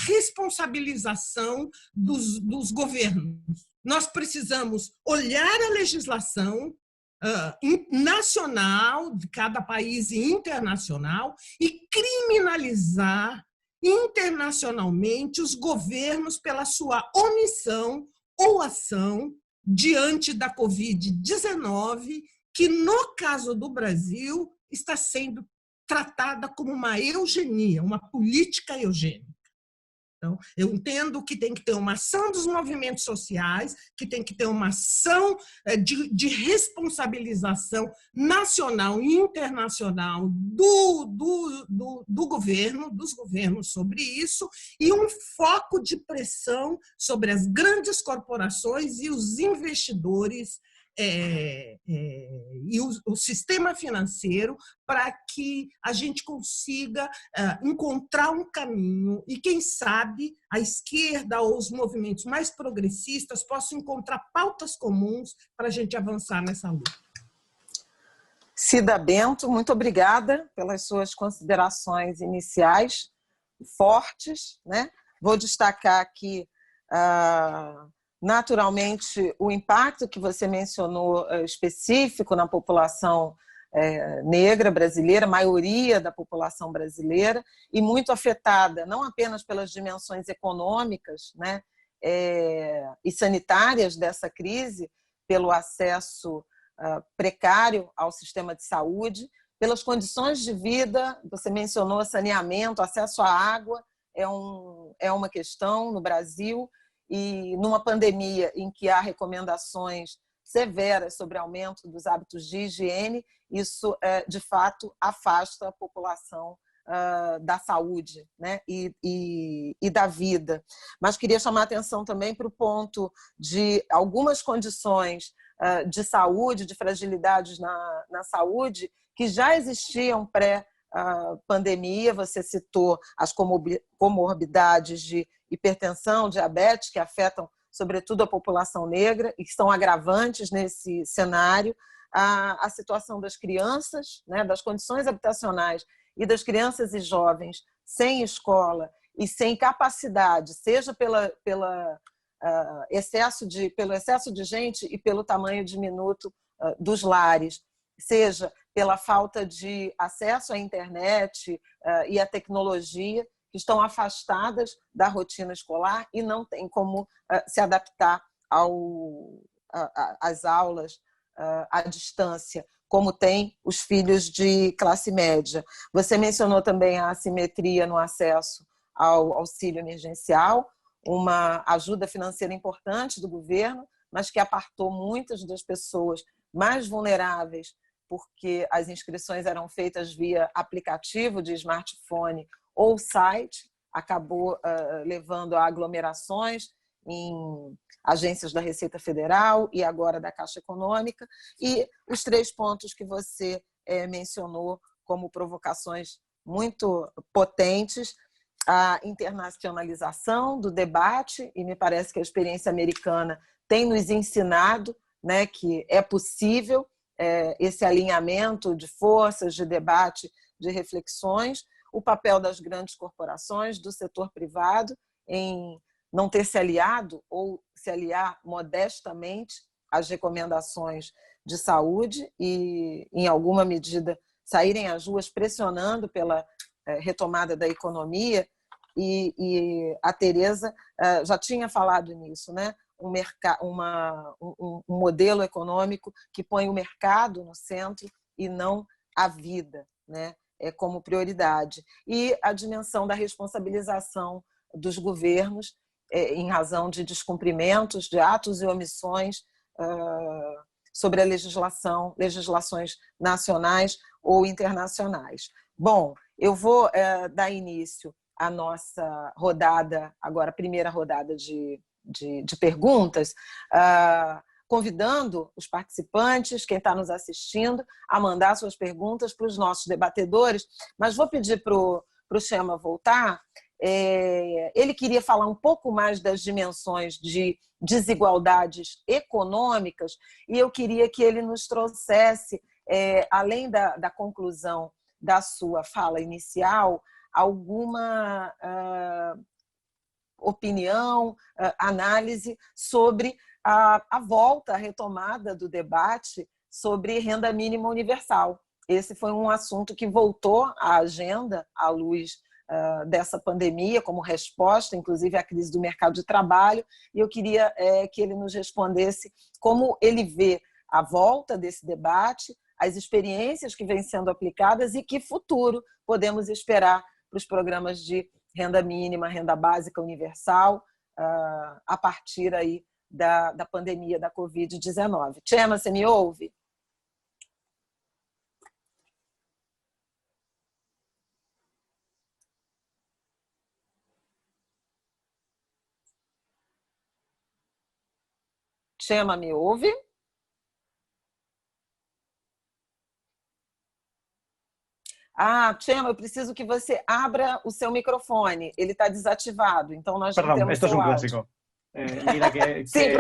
responsabilização dos governos. Nós precisamos olhar a legislação nacional de cada país e internacional e criminalizar internacionalmente os governos pela sua omissão ou ação diante da Covid-19, que, no caso do Brasil, está sendo tratada como uma eugenia, uma política eugênica. Então, eu entendo que tem que ter uma ação dos movimentos sociais, que tem que ter uma ação de responsabilização nacional e internacional do governo, dos governos sobre isso, e um foco de pressão sobre as grandes corporações e os investidores e o sistema financeiro para que a gente consiga encontrar um caminho e, quem sabe, a esquerda ou os movimentos mais progressistas possam encontrar pautas comuns para a gente avançar nessa luta. Cida Bento, muito obrigada pelas suas considerações iniciais, fortes, né? Vou destacar aqui naturalmente, o impacto que você mencionou específico na população negra brasileira, maioria da população brasileira, e muito afetada, não apenas pelas dimensões econômicas, né, e sanitárias dessa crise, pelo acesso precário ao sistema de saúde, pelas condições de vida. Você mencionou saneamento, acesso à água é uma questão no Brasil, e numa pandemia em que há recomendações severas sobre aumento dos hábitos de higiene, isso, de fato, afasta a população da saúde, né? e da vida. Mas queria chamar a atenção também para o ponto de algumas condições de saúde, de fragilidades na saúde, que já existiam pré-pandemia. Você citou as comorbidades de hipertensão, diabetes, que afetam sobretudo a população negra e que são agravantes nesse cenário, a situação das crianças, né, das condições habitacionais e das crianças e jovens sem escola e sem capacidade, seja pelo excesso de gente e pelo tamanho diminuto dos lares, seja pela falta de acesso à internet e à tecnologia, que estão afastadas da rotina escolar e não têm como se adaptar às aulas à distância, como tem os filhos de classe média. Você mencionou também a assimetria no acesso ao auxílio emergencial, uma ajuda financeira importante do governo, mas que apartou muitas das pessoas mais vulneráveis, porque as inscrições eram feitas via aplicativo de smartphone ou site, acabou levando a aglomerações em agências da Receita Federal e agora da Caixa Econômica, e os 3 pontos que você mencionou como provocações muito potentes: a internacionalização do debate, e me parece que a experiência americana tem nos ensinado, né, que é possível esse alinhamento de forças, de debate, de reflexões, o papel das grandes corporações, do setor privado, em não ter se aliado ou se aliar modestamente às recomendações de saúde e, em alguma medida, saírem às ruas pressionando pela retomada da economia. E a Tereza já tinha falado nisso, né? Um modelo econômico que põe o mercado no centro e não a vida, né? Como prioridade. E a dimensão da responsabilização dos governos em razão de descumprimentos, de atos e omissões sobre a legislações nacionais ou internacionais. Bom, eu vou dar início à nossa rodada, agora a primeira rodada de de perguntas, convidando os participantes, quem está nos assistindo, a mandar suas perguntas para os nossos debatedores, mas vou pedir para o Chema voltar. Ele queria falar um pouco mais das dimensões de desigualdades econômicas e eu queria que ele nos trouxesse, além da conclusão da sua fala inicial, alguma opinião, análise sobre a volta, a retomada do debate sobre renda mínima universal. Esse foi um assunto que voltou à agenda à luz dessa pandemia, como resposta, inclusive, à crise do mercado de trabalho, e eu queria que ele nos respondesse como ele vê a volta desse debate, as experiências que vêm sendo aplicadas e que futuro podemos esperar para os programas de renda mínima, renda básica universal, a partir aí da pandemia da Covid-19. Chema, você me ouve? Chema, me ouve? Chema, eu preciso que você abra o seu microfone. Ele está desativado, então nós não temos esto es seu un áudio. clásico. Mira que Sí,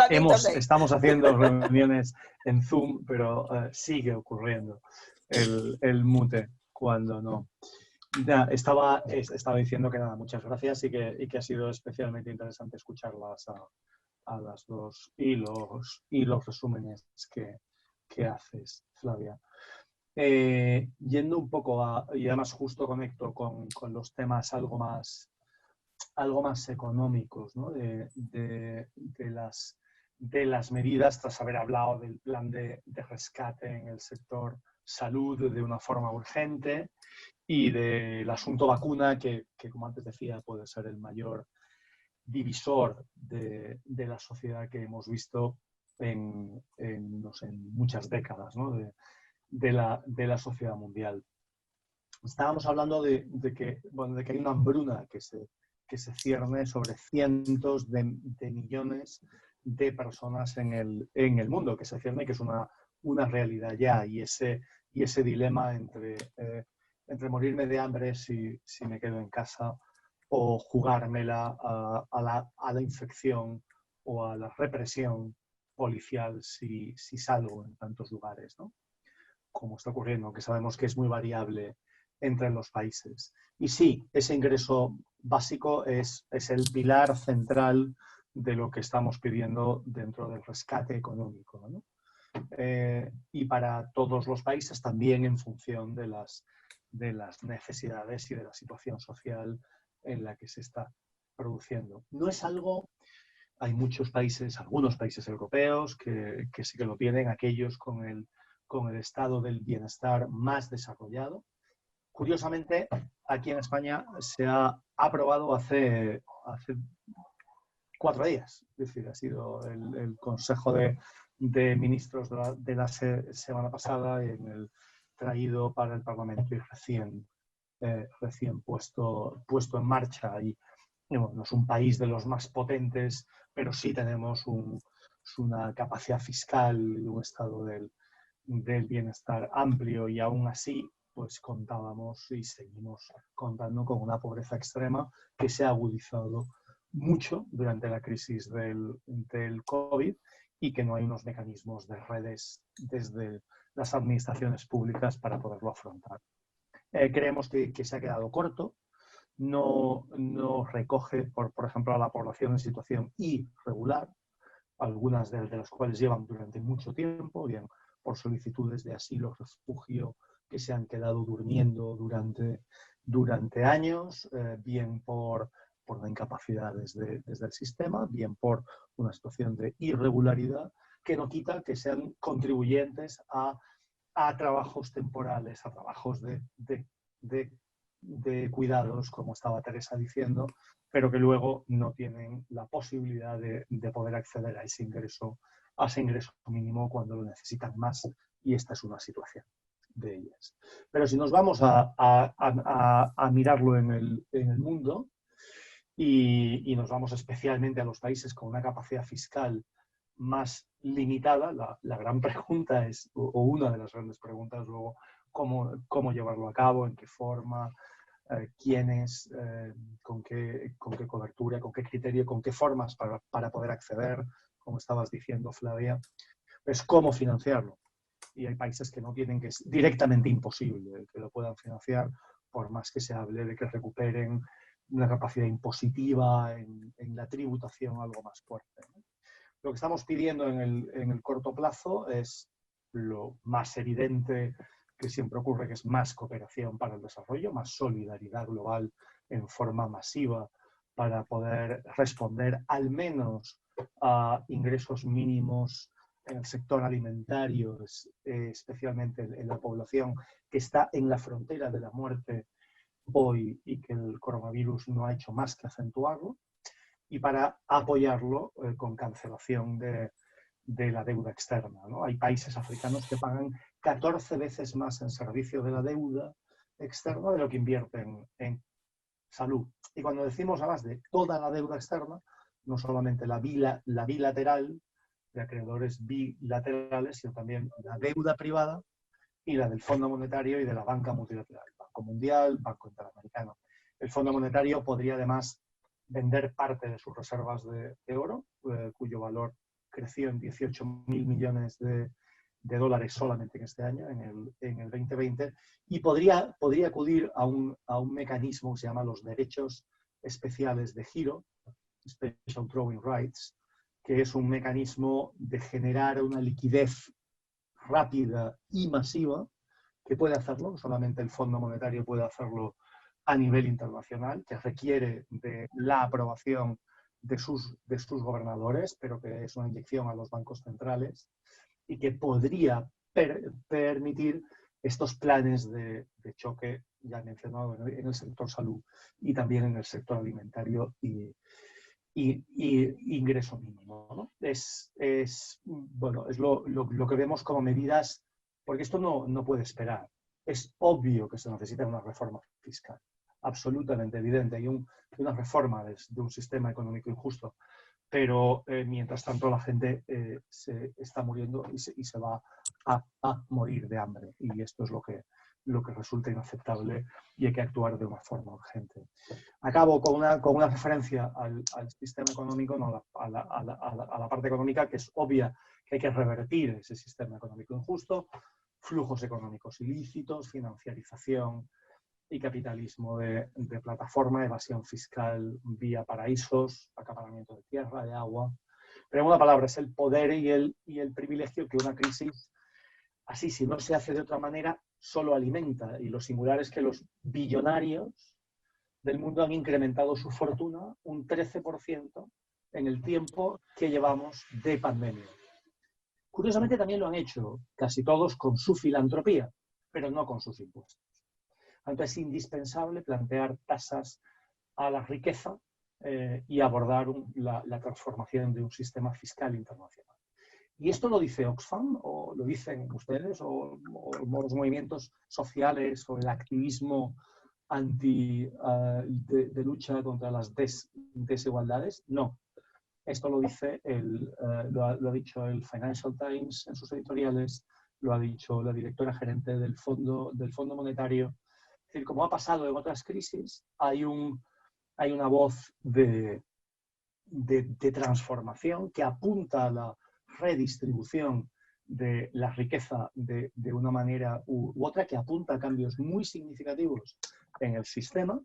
estamos haciendo reuniones en Zoom, pero sigue ocurriendo el mute cuando no. Ya, estaba diciendo que nada, muchas gracias y que ha sido especialmente interesante escucharlas a las dos y los resúmenes que haces, Flavia. Yendo un poco y además justo conecto con los temas algo más económicos, ¿no? de las medidas, tras haber hablado del plan de rescate en el sector salud de una forma urgente y del asunto vacuna, que como antes decía, puede ser el mayor divisor de la sociedad que hemos visto en muchas décadas, ¿no? de la sociedad mundial. Estábamos hablando de que hay una hambruna que se cierne sobre cientos de millones de personas en el mundo, que se cierne, que es una realidad ya, y ese dilema entre morirme de hambre si me quedo en casa o jugármela a la infección o a la represión policial si salgo en tantos lugares, ¿no? Como está ocurriendo, que sabemos que es muy variable entre los países. Y sí, ese ingreso básico es el pilar central de lo que estamos pidiendo dentro del rescate económico, ¿no? Y para todos los países también en función de las necesidades y de la situación social en la que se está produciendo. No es algo... Hay muchos países, algunos países europeos que sí que lo tienen, aquellos con el estado del bienestar más desarrollado. Curiosamente, aquí en España se ha aprobado hace 4 días. Es decir, ha sido el Consejo de Ministros de la semana pasada traído para el Parlamento y recién puesto en marcha. Y bueno, no es un país de los más potentes, pero sí tenemos una capacidad fiscal y un estado del bienestar amplio, y aún así pues contábamos y seguimos contando con una pobreza extrema que se ha agudizado mucho durante la crisis del COVID y que no hay unos mecanismos de redes desde las administraciones públicas para poderlo afrontar. Creemos que se ha quedado corto, no recoge, por ejemplo, a la población en situación irregular, algunas de las cuales llevan durante mucho tiempo, bien por solicitudes de asilo, refugio, que se han quedado durmiendo durante años, bien por la incapacidad desde el sistema, bien por una situación de irregularidad, que no quita que sean contribuyentes a trabajos temporales, a trabajos de cuidados, como estaba Teresa diciendo, pero que luego no tienen la posibilidad de poder acceder a ese ingreso mínimo cuando lo necesitan más, y esta es una situación de ellas. Pero si nos vamos a mirarlo en el mundo y nos vamos especialmente a los países con una capacidad fiscal más limitada, la gran pregunta es, o una de las grandes preguntas luego, cómo llevarlo a cabo, en qué forma, quiénes, con qué cobertura, con qué criterio, con qué formas para poder acceder, como estabas diciendo, Flavia, es cómo financiarlo. Y hay países que no tienen, que es directamente imposible que lo puedan financiar, por más que se hable de que recuperen una capacidad impositiva en la tributación algo más fuerte, ¿no? Lo que estamos pidiendo en el corto plazo es lo más evidente que siempre ocurre, que es más cooperación para el desarrollo, más solidaridad global en forma masiva para poder responder al menos a ingresos mínimos en el sector alimentario, especialmente en la población que está en la frontera de la muerte hoy y que el coronavirus no ha hecho más que acentuarlo, y para apoyarlo con cancelación de la deuda externa, ¿no? Hay países africanos que pagan 14 veces más en servicio de la deuda externa de lo que invierten en salud. Y cuando decimos además de toda la deuda externa, no solamente la bilateral, de acreedores bilaterales, sino también la deuda privada y la del Fondo Monetario y de la banca multilateral, Banco Mundial, Banco Interamericano. El Fondo Monetario podría además vender parte de sus reservas de oro, cuyo valor creció en 18.000 millones de dólares solamente en este año, en el 2020, y podría acudir a un mecanismo que se llama los derechos especiales de giro, Special Drawing Rights, que es un mecanismo de generar una liquidez rápida y masiva, que puede hacerlo, solamente el Fondo Monetario puede hacerlo a nivel internacional, que requiere de la aprobación de sus gobernadores, pero que es una inyección a los bancos centrales y que podría permitir estos planes de choque, ya mencionado, en el sector salud y también en el sector alimentario y ingreso mínimo, ¿no? Bueno, es lo que vemos como medidas, porque esto no puede esperar. Es obvio que se necesita una reforma fiscal, absolutamente evidente, y una reforma de un sistema económico injusto, pero mientras tanto la gente se está muriendo y se va a morir de hambre, y esto es lo que resulta inaceptable y hay que actuar de una forma urgente. Acabo con una referencia al sistema económico, no a la parte económica, que es obvia que hay que revertir ese sistema económico injusto, flujos económicos ilícitos, financiarización y capitalismo de plataforma, evasión fiscal vía paraísos, acaparamiento de tierra, de agua. Pero en una palabra, es el poder y el privilegio que una crisis así, si no se hace de otra manera, solo alimenta. Y lo singular es que los billonarios del mundo han incrementado su fortuna un 13% en el tiempo que llevamos de pandemia. Curiosamente también lo han hecho casi todos con su filantropía, pero no con sus impuestos. Entonces es indispensable plantear tasas a la riqueza y abordar la transformación de un sistema fiscal internacional. Y esto lo dice Oxfam, o lo dicen ustedes, o los movimientos sociales, o el activismo de lucha contra las desigualdades. No. Esto lo dice lo ha dicho el Financial Times en sus editoriales, lo ha dicho la directora gerente del Fondo Monetario. Es decir, como ha pasado en otras crisis, hay una voz de transformación que apunta a la redistribución de la riqueza de una manera u otra, que apunta a cambios muy significativos en el sistema,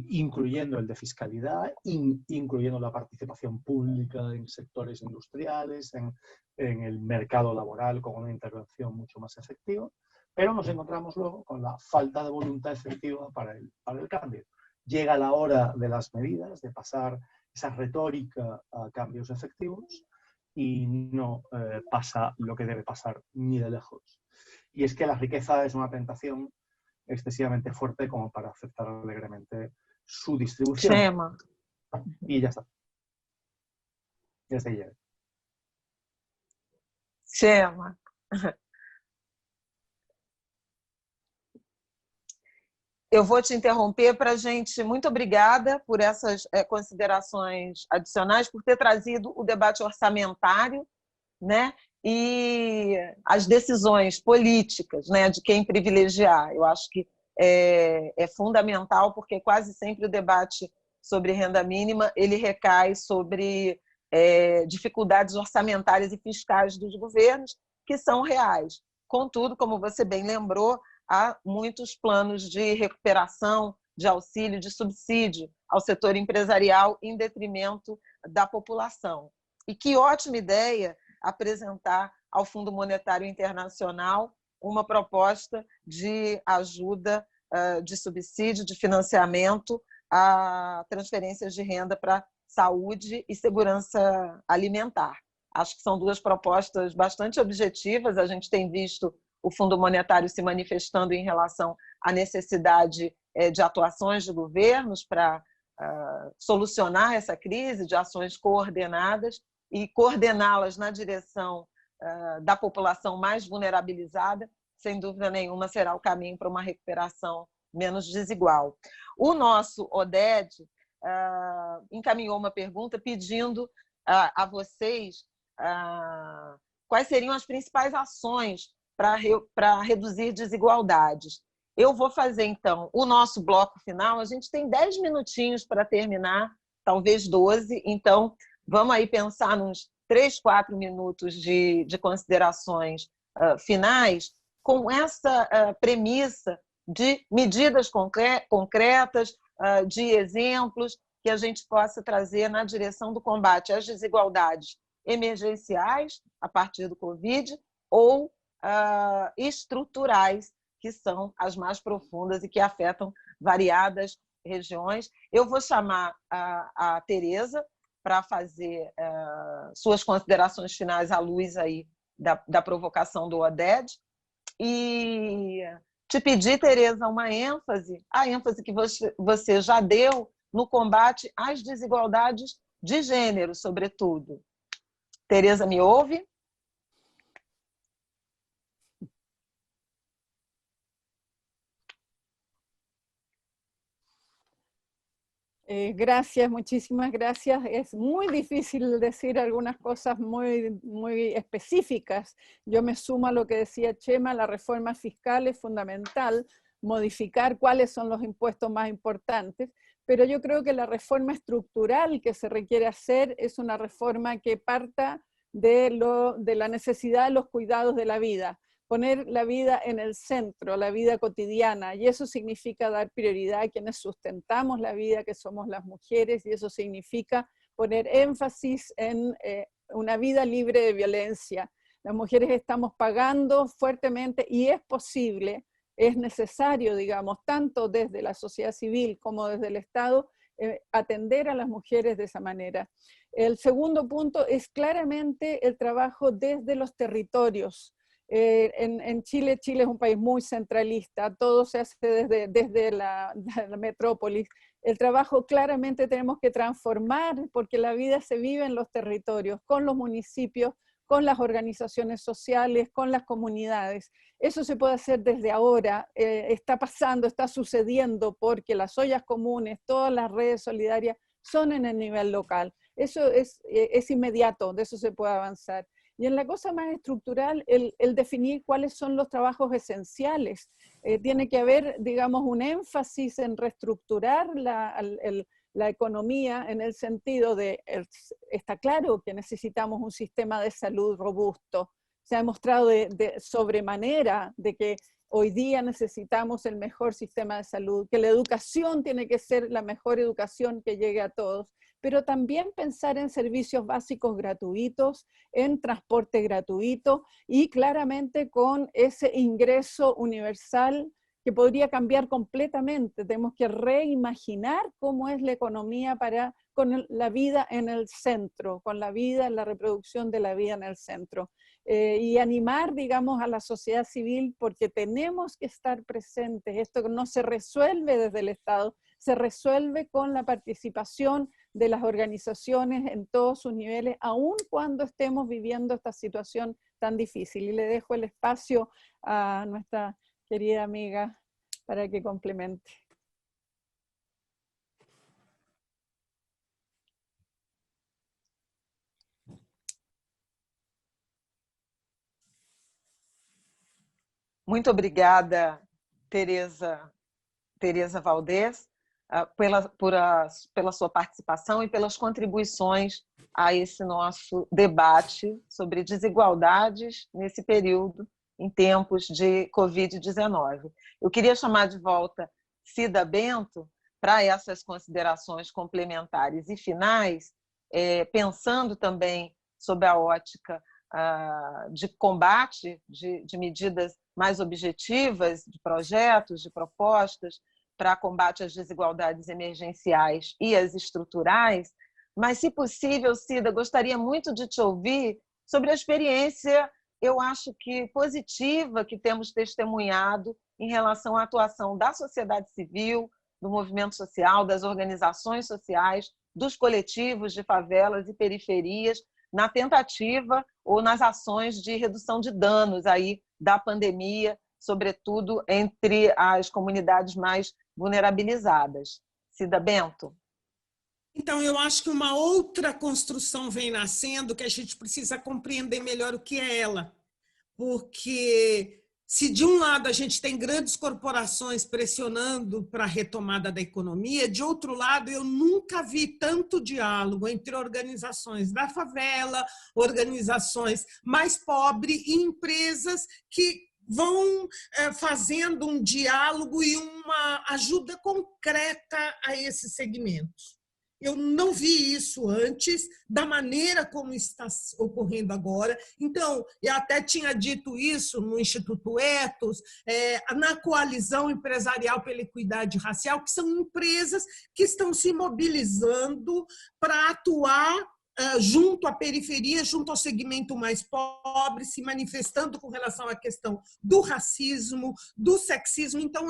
incluyendo el de fiscalidad, incluyendo la participación pública en sectores industriales, en el mercado laboral, con una intervención mucho más efectiva, pero nos encontramos luego con la falta de voluntad efectiva para el cambio. Llega la hora de las medidas, de pasar esa retórica a cambios efectivos, y no pasa lo que debe pasar ni de lejos. Y es que la riqueza es una tentación excesivamente fuerte como para aceptar alegremente su distribución. Chema. Y ya está. Ya está ya. Chema. Eu vou te interromper para a gente. Muito obrigada por essas considerações adicionais, por ter trazido o debate orçamentário, né? E as decisões políticas, né? De quem privilegiar. Eu acho que é fundamental, porque quase sempre o debate sobre renda mínima ele recai sobre dificuldades orçamentárias e fiscais dos governos, que são reais. Contudo, como você bem lembrou, há muitos planos de recuperação, de auxílio, de subsídio ao setor empresarial em detrimento da população. E que ótima ideia apresentar ao Fundo Monetário Internacional uma proposta de ajuda, de subsídio, de financiamento a transferências de renda para saúde e segurança alimentar. Acho que são duas propostas bastante objetivas. A gente tem visto o Fundo Monetário se manifestando em relação à necessidade de atuações de governos para solucionar essa crise, de ações coordenadas e coordená-las na direção da população mais vulnerabilizada, sem dúvida nenhuma, será o caminho para uma recuperação menos desigual. O nosso ODED encaminhou uma pergunta pedindo a vocês quais seriam as principais ações para reduzir desigualdades. Eu vou fazer, então, o nosso bloco final. A gente tem 10 minutinhos para terminar, talvez 12, então vamos aí pensar nos 3, 4 minutos de considerações finais, com essa premissa de medidas concretas, de exemplos que a gente possa trazer na direção do combate às desigualdades emergenciais, a partir do Covid, ou estruturais, que são as mais profundas e que afetam variadas regiões. Eu vou chamar a Tereza para fazer suas considerações finais à luz aí da provocação do ODED, e te pedir, Tereza, uma ênfase, a ênfase que você já deu no combate às desigualdades de gênero, sobretudo. Tereza, me ouve? Gracias, muchísimas gracias. Es muy difícil decir algunas cosas muy específicas. Yo me sumo a lo que decía Chema, la reforma fiscal es fundamental, modificar cuáles son los impuestos más importantes, pero yo creo que la reforma estructural que se requiere hacer es una reforma que parta de la necesidad de los cuidados de la vida. Poner la vida en el centro, la vida cotidiana, y eso significa dar prioridad a quienes sustentamos la vida, que somos las mujeres, y eso significa poner énfasis en una vida libre de violencia. Las mujeres estamos pagando fuertemente, y es posible, es necesario, digamos, tanto desde la sociedad civil como desde el Estado, atender a las mujeres de esa manera. El segundo punto es claramente el trabajo desde los territorios. En Chile es un país muy centralista, todo se hace desde la metrópolis. El trabajo claramente tenemos que transformar, porque la vida se vive en los territorios, con los municipios, con las organizaciones sociales, con las comunidades. Eso se puede hacer desde ahora, está pasando, está sucediendo, porque las ollas comunes, todas las redes solidarias son en el nivel local. Eso es inmediato, de eso se puede avanzar. Y en la cosa más estructural, el definir cuáles son los trabajos esenciales. Tiene que haber, digamos, un énfasis en reestructurar la economía, en el sentido de, está claro que necesitamos un sistema de salud robusto. Se ha demostrado de sobremanera de que hoy día necesitamos el mejor sistema de salud, que la educación tiene que ser la mejor educación que llegue a todos, pero también pensar en servicios básicos gratuitos, en transporte gratuito y claramente con ese ingreso universal que podría cambiar completamente. Tenemos que reimaginar cómo es la economía con la vida en el centro, con la reproducción de la vida en el centro. Y animar, digamos, a la sociedad civil, porque tenemos que estar presentes. Esto no se resuelve desde el Estado, se resuelve con la participación de las organizaciones en todos sus niveles, aun cuando estemos viviendo esta situación tan difícil. Y le dejo el espacio a nuestra querida amiga para que complemente. Muito obrigada, Tereza Valdez, pela sua participação e pelas contribuições a esse nosso debate sobre desigualdades nesse período, em tempos de Covid-19. Eu queria chamar de volta Cida Bento para essas considerações complementares e finais, pensando também sob a ótica de combate, de medidas mais objetivas, de projetos, de propostas para combate às desigualdades emergenciais e às estruturais. Mas, se possível, Cida, gostaria muito de te ouvir sobre a experiência, eu acho que positiva, que temos testemunhado em relação à atuação da sociedade civil, do movimento social, das organizações sociais, dos coletivos de favelas e periferias, na tentativa ou nas ações de redução de danos aí da pandemia, sobretudo entre as comunidades mais vulnerabilizadas. Cida Bento. Então, eu acho que uma outra construção vem nascendo que a gente precisa compreender melhor o que é ela. Porque se de um lado a gente tem grandes corporações pressionando para a retomada da economia, de outro lado eu nunca vi tanto diálogo entre organizações da favela, organizações mais pobres e empresas que vão fazendo um diálogo e uma ajuda concreta a esses segmentos. Eu não vi isso antes, da maneira como está ocorrendo agora. Então, eu até tinha dito isso no Instituto Ethos, na Coalizão Empresarial pela Equidade Racial, que são empresas que estão se mobilizando para atuar junto à periferia, junto ao segmento mais pobre, se manifestando com relação à questão do racismo, do sexismo. Então,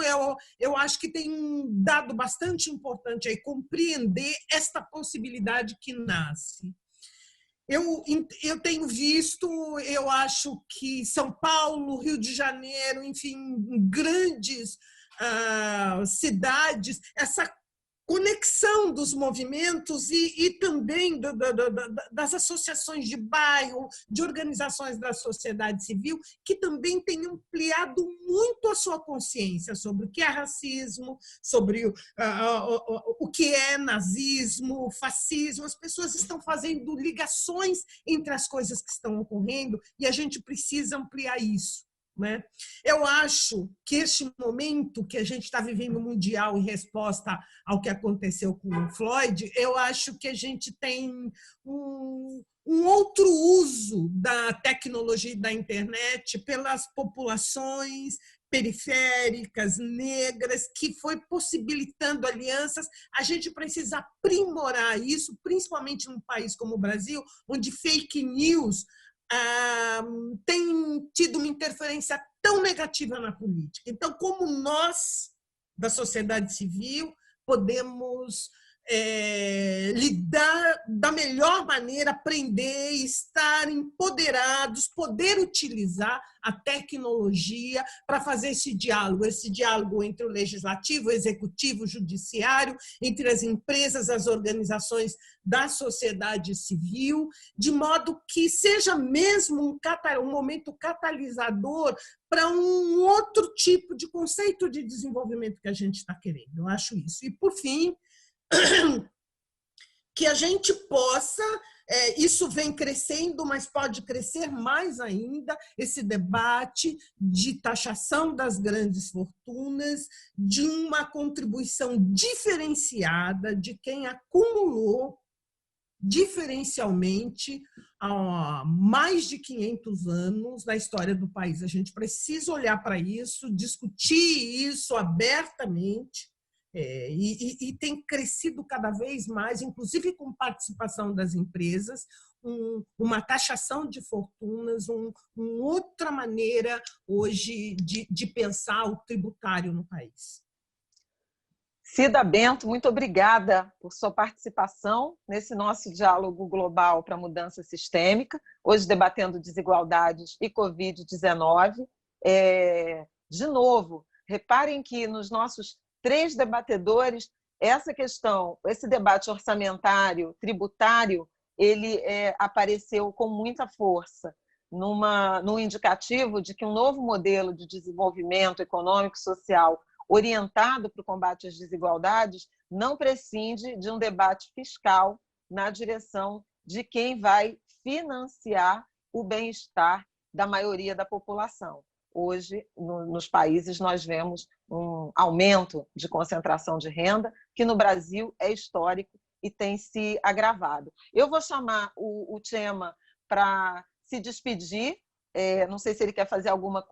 eu acho que tem um dado bastante importante aí, compreender esta possibilidade que nasce. Eu tenho visto, eu acho que São Paulo, Rio de Janeiro, enfim, grandes cidades, essa conexão dos movimentos e também das associações de bairro, de organizações da sociedade civil, que também têm ampliado muito a sua consciência sobre o que é racismo, sobre o que é nazismo, fascismo. As pessoas estão fazendo ligações entre as coisas que estão ocorrendo e a gente precisa ampliar isso. Né? Eu acho que este momento que a gente está vivendo mundial em resposta ao que aconteceu com o Floyd, eu acho que a gente tem um outro uso da tecnologia e da internet pelas populações periféricas, negras, que foi possibilitando alianças. A gente precisa aprimorar isso, principalmente num país como o Brasil, onde fake news tem tido uma interferência tão negativa na política. Então, como nós, da sociedade civil, podemos lidar da melhor maneira, aprender, estar empoderados, poder utilizar a tecnologia para fazer esse diálogo entre o legislativo, o executivo, o judiciário, entre as empresas, as organizações da sociedade civil, de modo que seja mesmo um momento catalisador para um outro tipo de conceito de desenvolvimento que a gente está querendo. Eu acho isso. E, por fim, que a gente possa, isso vem crescendo, mas pode crescer mais ainda, esse debate de taxação das grandes fortunas, de uma contribuição diferenciada de quem acumulou diferencialmente há mais de 500 anos na história do país. A gente precisa olhar para isso, discutir isso abertamente, e tem crescido cada vez mais, inclusive com participação das empresas, uma taxação de fortunas, uma outra maneira hoje de pensar o tributário no país. Cida Bento, muito obrigada por sua participação nesse nosso diálogo global para a mudança sistêmica, hoje debatendo desigualdades e Covid-19. De novo, reparem que nos nossos 3 debatedores, essa questão, esse debate orçamentário, tributário, ele apareceu com muita força. num indicativo de que um novo modelo de desenvolvimento econômico e social orientado para o combate às desigualdades não prescinde de um debate fiscal na direção de quem vai financiar o bem-estar da maioria da população. Hoje, nos países, nós vemos um aumento de concentração de renda, que no Brasil é histórico e tem se agravado. Eu vou chamar o Chema para se despedir, não sei se ele quer fazer alguma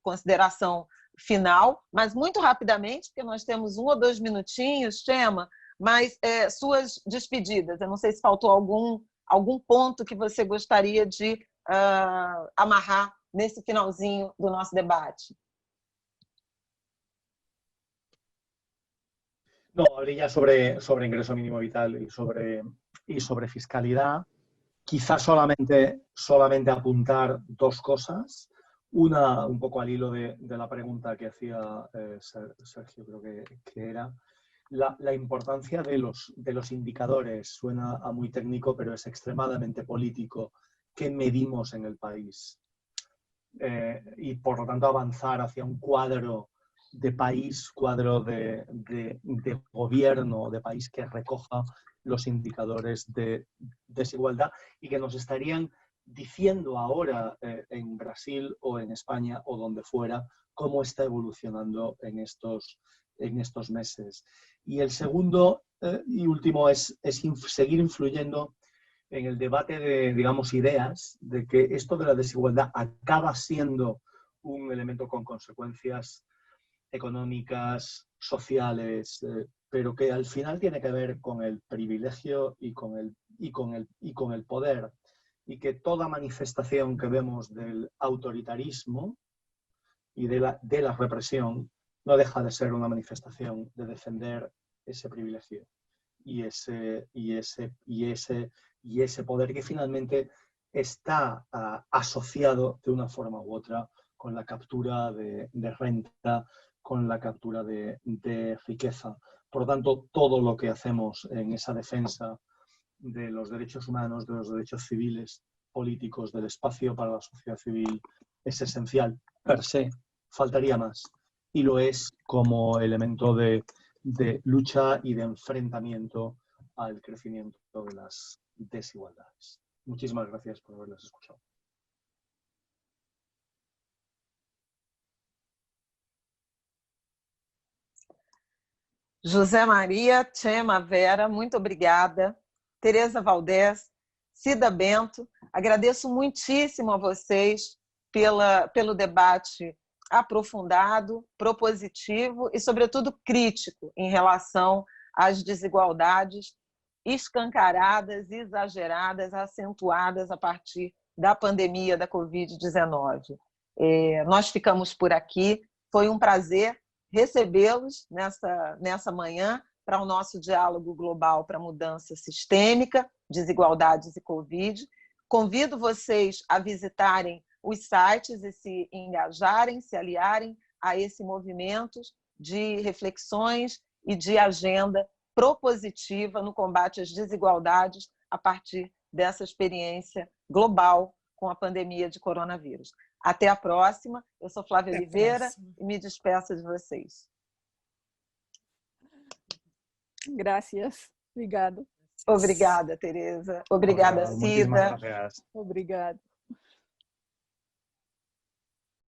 consideração final, mas muito rapidamente, porque nós temos 1 ou 2 minutinhos, Chema, mas suas despedidas, eu não sei se faltou algum ponto que você gostaria de amarrar nesse finalzinho do nosso debate. No, habría sobre ingreso mínimo vital y sobre fiscalidad. Quizás solamente apuntar 2 cosas. Una, un poco al hilo de la pregunta que hacía Sergio, creo que era la importancia de los indicadores. Suena a muy técnico, pero es extremadamente político. ¿Qué medimos en el país? Y por lo tanto avanzar hacia un cuadro de país, cuadro de gobierno, de país que recoja los indicadores de desigualdad y que nos estarían diciendo ahora en Brasil o en España o donde fuera cómo está evolucionando en estos meses. Y el segundo y último es seguir influyendo en el debate de, digamos, ideas, de que esto de la desigualdad acaba siendo un elemento con consecuencias económicas, sociales, pero que al final tiene que ver con el privilegio y con el poder, y que toda manifestación que vemos del autoritarismo y de la represión no deja de ser una manifestación de defender ese privilegio y ese poder que finalmente está asociado de una forma u otra con la captura de renta, con la captura de riqueza. Por lo tanto, todo lo que hacemos en esa defensa de los derechos humanos, de los derechos civiles, políticos, del espacio para la sociedad civil, es esencial per se. Faltaría más. Y lo es como elemento de lucha y de enfrentamiento al crecimiento de las desigualdades. Muchísimas gracias por haberlas escuchado. José Maria, Chema, Vera, muito obrigada. Tereza Valdés, Cida Bento, agradeço muitíssimo a vocês pelo debate aprofundado, propositivo e, sobretudo, crítico em relação às desigualdades escancaradas, exageradas, acentuadas a partir da pandemia da Covid-19. Nós ficamos por aqui, foi um prazer recebê-los nessa manhã para o nosso diálogo global para mudança sistêmica, desigualdades e Covid. Convido vocês a visitarem os sites e se engajarem, se aliarem a esse movimento de reflexões e de agenda propositiva no combate às desigualdades a partir dessa experiência global com a pandemia de coronavírus. Até a próxima. Eu sou Flávia Oliveira e me despeço de vocês. Gracias. Obrigado. Obrigada, Tereza. Obrigada, Cida. Obrigada.